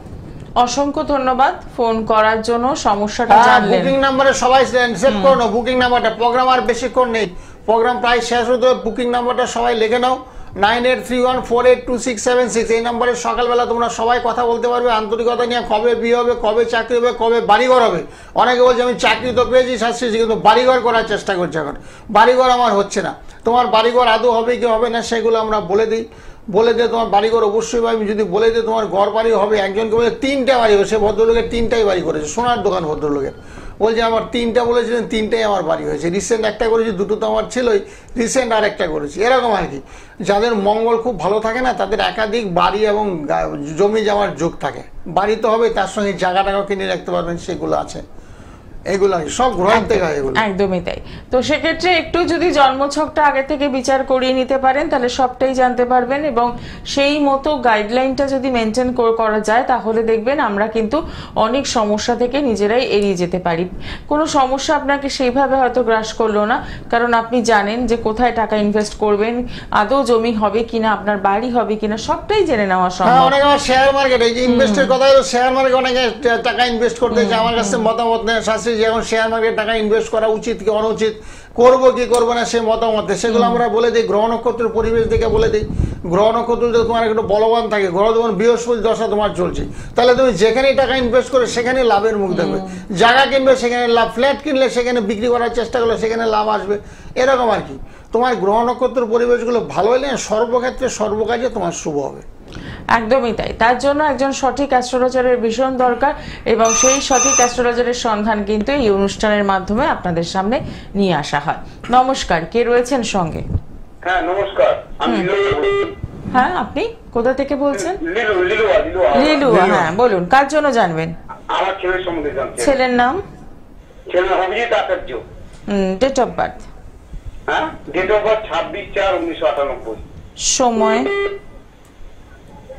অসংখ্য ধন্যবাদ ফোন করার জন্য, সমস্যাটা জানলেন। বুকিং নাম্বারে সবাই সেভ করে নাও, বুকিং নাম্বারটা। প্রোগ্রাম আর বেশিক্ষণ নেই, প্রোগ্রাম প্রায় শেষ হতে হবে। বুকিং নাম্বারটা সবাই লিখে নাও, 9831482676। এই নাম্বারে সকালবেলা তোমরা সবাই কথা বলতে পারবে আন্তরিকতা নিয়ে। কবে বিয়ে হবে, কবে চাকরি হবে, কবে বাড়িঘর হবে। অনেকে বলছে আমি চাকরি তো পেয়েছি শাস্ত্রী, কিন্তু বাড়িঘর করার চেষ্টা করছি এখন, বাড়িঘর আমার হচ্ছে না। তোমার বাড়িঘর আদৌ হবে কি হবে না সেগুলো আমরা বলে দিই। তোমার বাড়িঘর অবশ্যই হবে। আমি যদি বলে দিই তোমার ঘর বাড়ি হবে, একজনকে বলে 3টা বাড়ি হবে, সে ভদ্রলোকের 3টাই বাড়ি করেছে, সোনার দোকান ভদ্রলোকের। বলছে আমার 3টা বলেছিলেন, 3টাই আমার বাড়ি হয়েছে। রিসেন্ট একটা করেছি, দুটো তো আমার ছিলই, রিসেন্ট আর একটা করেছি। এরকম আর কি। যাদের মঙ্গল খুব ভালো থাকে না, তাদের একাধিক বাড়ি এবং জমি জমার যোগ থাকে। বাড়ি তো হবে, তার সঙ্গে জায়গাটাও কিনে রাখতে পারবেন, সেগুলো আছে। এগুলো সব গ্রহের থেকে হয় এগুলো। একদমই তাই। তো সেক্ষেত্রে একটু যদি জন্মছকটা আগে থেকে বিচার করিয়ে নিতে পারেন তাহলে সবটাই জানতে পারবেন, এবং সেই মতো গাইডলাইনটা যদি মেনটেন করা যায় তাহলে দেখবেন আমরা কিন্তু অনেক সমস্যা থেকে নিজেরাই এড়িয়ে যেতে পারি। কোনো সমস্যা আপনাকে সেইভাবে হয়তো গ্রাস করলো না, কারণ আপনি জানেন যে কোথায় টাকা ইনভেস্ট করবেন, আদৌ জমি হবে কিনা, আপনার বাড়ি হবে কিনা, সবটাই জেনে নেওয়া সম্ভব। অনেক আমার শেয়ার মার্কেটে ইনভেস্টের কথা, শেয়ার মার্কেটে অনেকে টাকা ইনভেস্ট করতে চায়, আমার কাছে মতামত নেয়, শাস্ত্রী যে এখন শেয়ার মার্কেটে টাকা ইনভেস্ট করা উচিত কি অনুচিত, করবো কি করবো না সে মতামত, সেগুলো আমরা বলে দিই। গ্রহ নক্ষত্রের পরিবেশ দেখে বলে দিই। গ্রহ নক্ষত্র যদি তোমার একটু বলবান থাকে, গ্রহ যেমন বৃহস্পতি দশা তোমার চলছে, তাহলে তুমি যেখানেই টাকা ইনভেস্ট করে সেখানে লাভের মুখ দেখবে। জায়গা কিনবে সেখানে লাভ, ফ্ল্যাট কিনলে সেখানে বিক্রি করার চেষ্টা করলে সেখানে লাভ আসবে, এরকম আর কি। তোমার গ্রহ নক্ষত্রের পরিবেশগুলো ভালো হলে সর্বক্ষেত্রে সর্বকাজে তোমার শুভ হবে। একদমই তাই। তার জন্য একজন সঠিক অ্যাস্ট্রোলজারের ভীষণ দরকার, এবং সেই সঠিক অ্যাস্ট্রোলজারের সন্ধান কিন্তু এই অনুষ্ঠানের মাধ্যমে আপনাদের সামনে নিয়ে আসা হয়। নমস্কার, কে রয়েছেন সঙ্গে? হ্যাঁ নমস্কার, আমি হ্যাঁ, আপনি কোথা থেকে বলছেন? লিলু, হ্যাঁ বলুন, কার জন্য জানবেন? আমার ছেলের সম্বন্ধে জানতে। ছেলের নাম? ছেলের Abhijit Acharya. Date of birth? হ্যাঁ, ডেট অফ বার্থ 26/4/1998। সময়?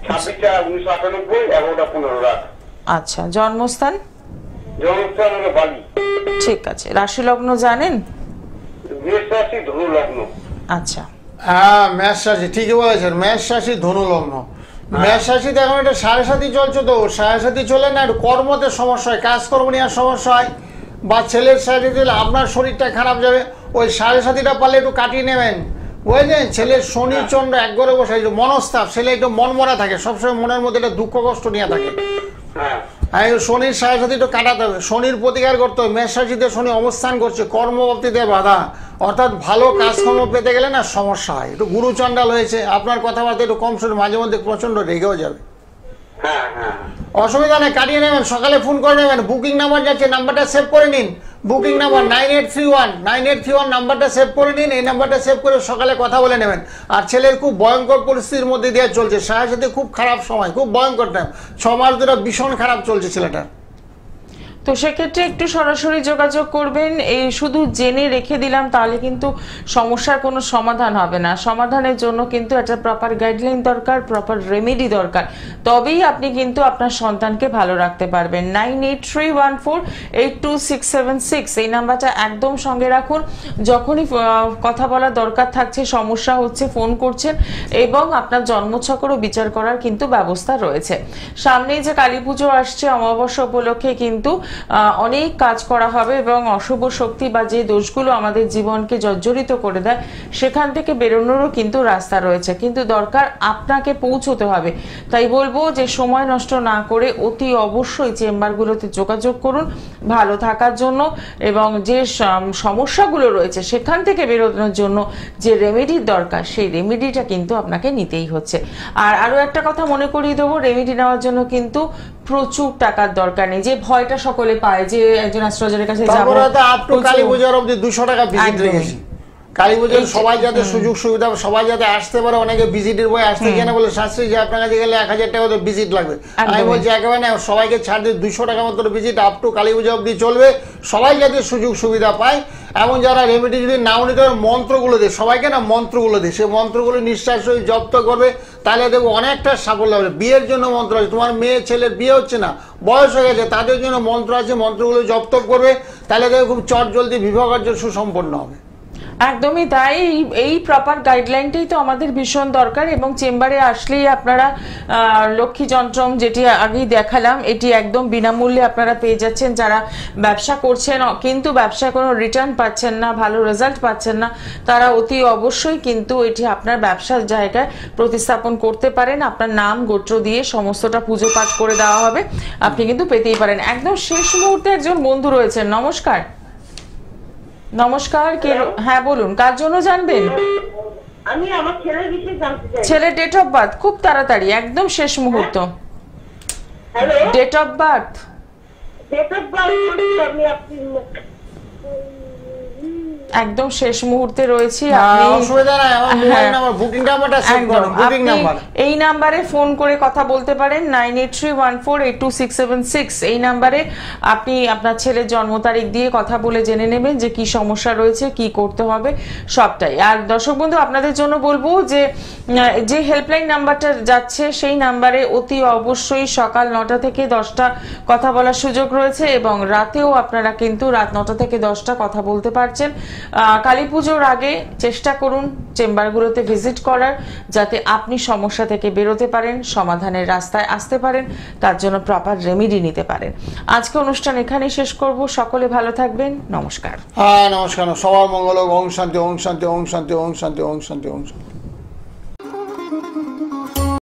26/4/1998, 11:15 রাত। আচ্ছা, জন্মস্থান? জন্মস্থান হলো বালি। ঠিক আছে, রাশি লগ্ন জানেন? বৃষ রাশি, ধনু লগ্ন। আচ্ছা, হ্যাঁ মেষ রাশি, ঠিকই বলেছেন, মেষ রাশি ধনু লগ্ন। মেষ রাশিতে এখন এটা 7.5 চলছে, তো 7.5 চলে না, একটু কর্মতে সমস্যা হয়, কাজকর্ম নিয়ে সমস্যা হয়, বা ছেলের সাথে দিলে আপনার শরীরটা খারাপ যাবে, ওই 7.5টা পারলে একটু কাটিয়ে নেবেন, বুঝলেন? ছেলের শনি চন্দ্র একবারে বসে মনস্তাপ, ছেলে একটু মনমরা থাকে, সবসময় মনের মধ্যে একটা দুঃখ কষ্ট নিয়ে থাকে। শনির 7.5 একটু কাটাতে হবে, শনির প্রতিকার করতে হবে। মেষ রাশিতে শনি অবস্থান করছে, কর্মপ্রাপ্তিতে বাধা, অর্থাৎ ভালো কাজকর্ম পেতে গেলে না সমস্যা হয়। একটু গুরু চণ্ডাল হয়েছে, আপনার কথাবার্তা একটু কম শুনে, মাঝে মধ্যে প্রচন্ড রেগেও যাবে। অসুবিধা নেই, কাটিয়ে নেবেন, সকালে ফোন করে নেবেন। বুকিং নাম্বার যাচ্ছে, নাম্বারটা সেভ করে নিন। বুকিং নাম্বার 9831 নাম্বারটা সেভ করে নিন। এই নাম্বারটা সেভ করে সকালে কথা বলে নেবেন। আর ছেলের খুব ভয়ঙ্কর পরিস্থিতির মধ্যে দিয়ে চলছে, সাথে খুব খারাপ সময়, খুব ভয়ঙ্কর টাইম, 6 মাস ধরে ভীষণ খারাপ চলছে ছেলেটা। তো সেক্ষেত্রে একটু সরাসরি যোগাযোগ করবেন। এই শুধু জেনে রেখে দিলাম তাহলে কিন্তু সমস্যার কোনো সমাধান হবে না। সমাধানের জন্য কিন্তু একটা প্রপার গাইডলাইন দরকার, প্রপার রেমেডি দরকার, তবেই আপনি কিন্তু আপনার সন্তানকে ভালো রাখতে পারবেন। 9831482676 এই নাম্বারটা একদম সঙ্গে রাখুন। যখনই কথা বলার দরকার থাকছে, সমস্যা হচ্ছে, ফোন করছেন, এবং আপনার জন্মছকেরও বিচার করার কিন্তু ব্যবস্থা রয়েছে। সামনেই যে কালী পুজো আসছে, অমাবস্যা উপলক্ষে কিন্তু অনেক কাজ করা হবে, এবং অশুভ শক্তি বা যে দোষগুলো আমাদের জীবনকে জর্জরিত করে দেয় সেখান থেকে বেরোনোরও কিন্তু রাস্তা রয়েছে, কিন্তু দরকার আপনাকে পৌঁছতে হবে। তাই বলবো যে সময় নষ্ট না করে অতি অবশ্যই চেম্বারগুলোতে যোগাযোগ করুন ভালো থাকার জন্য, এবং যে সমস্যাগুলো রয়েছে সেখান থেকে বেরোনোর জন্য যে রেমেডির দরকার সেই রেমেডিটা কিন্তু আপনাকে নিতেই হচ্ছে। আর আরো একটা কথা মনে করিয়ে দেবো, রেমেডি নেওয়ার জন্য কিন্তু প্রচুর টাকার দরকার নেই, যে ভয়টা সকলে পায় যে একজন অ্যাস্ট্রোলজারের কাছে যাবো। কালী পূজার অবধি 200 টাকা ভিজিট রেখেছি। কালী পুজোর সবাই যাতে সুযোগ সুবিধা, সবাই যাতে আসতে পারে। অনেকে ভিজিটের বই আসতে গিয়ে না বলে শাস্ত্রী যে আপনার কাছে গেলে 1000 টাকা তো ভিজিট লাগবে। আমি বলছি একেবারে না, সবাইকে ছাড় দিয়ে 200 টাকা মতো ভিজিট আপ টু কালী পুজো অবধি চলবে, সবাই যাতে সুযোগ সুবিধা পায়। এমন যারা রেমেডি যদি নাও নিতে পারে, মন্ত্রগুলো দেয় সবাইকে, না মন্ত্রগুলো দেয়, সেই মন্ত্রগুলো নিঃশ্বাস জপ্ত করবে, তাহলে দেখবো অনেকটা সাফল্য হবে। বিয়ের জন্য মন্ত্র আছে, তোমার মেয়ে ছেলের বিয়ে হচ্ছে না, বয়স হয়ে গেছে, তাদের জন্য মন্ত্র আছে, মন্ত্রগুলো জপ্ত করবে, তাহলে দেখবে খুব চট জলদি বিবাহ কার্য সুসম্পন্ন হবে। একদমই তাই। এই প্রপার গাইডলাইনটাই তো আমাদের ভীষণ দরকার, এবং চেম্বারে আসলেই আপনারা লক্ষ্মী যন্ত্রম যেটি আগেই দেখালাম, এটি একদম বিনামূল্যে আপনারা পেয়ে যাচ্ছেন। যারা ব্যবসা করছেন কিন্তু ব্যবসায় কোনো রিটার্ন পাচ্ছেন না, ভালো রেজাল্ট পাচ্ছেন না, তারা অতি অবশ্যই কিন্তু এটি আপনার ব্যবসার জায়গায় প্রতিস্থাপন করতে পারেন। আপনার নাম গোত্র দিয়ে সমস্তটা পুজো পাঠ করে দেওয়া হবে, আপনি কিন্তু পেতেই পারেন। একদম শেষ মুহূর্তে একজন বন্ধু রয়েছেন। নমস্কার। নমস্কার, কে? হ্যাঁ বলুন, কার জন্য জানবেন? আমি আমার ছেলের বিষয়ে জানতে চাই। ছেলের ডেট অফ বার্থ খুব তাড়াতাড়ি, একদম শেষ মুহূর্ত। Hello, date of birth? Date of birth আমি আপনি একদম শেষ মুহূর্তে রয়েছি। এই নাম্বারে ফোন করে কথা বলতে পারেন, 9831482676 এই নাম্বারে আপনি আপনার ছেলের জন্ম তারিখ দিয়ে কথা বলে জেনে নেবেন যে কি সমস্যা রয়েছে, কি করতে হবে সবটাই। আর দর্শক বন্ধু, আপনাদের জন্য বলবো যে হেল্পলাইন নাম্বারটা যাচ্ছে সেই নাম্বারে অতি অবশ্যই সকাল 9টা থেকে 10টা কথা বলার সুযোগ রয়েছে, এবং রাতেও আপনারা কিন্তু রাত 9টা থেকে 10টা কথা বলতে পারছেন। কালী পুজোর আগে চেষ্টা করুন চেম্বারগুলোতে ভিজিট করার, যাতে আপনি সমস্যা থেকে বেরোতে পারেন, সমাধানের রাস্তায় আসতে পারেন, তার জন্য প্রপার রেমেডি নিতে পারেন। আজকে অনুষ্ঠান এখানেই শেষ করব। সকলে ভালো থাকবেন। নমস্কার। নমস্কার। সবার মঙ্গল হোক। ওম শান্তি, ওম শান্তি, ওম শান্তি, ওম শান্তি, ওম শান্তি, ওম শান্তি।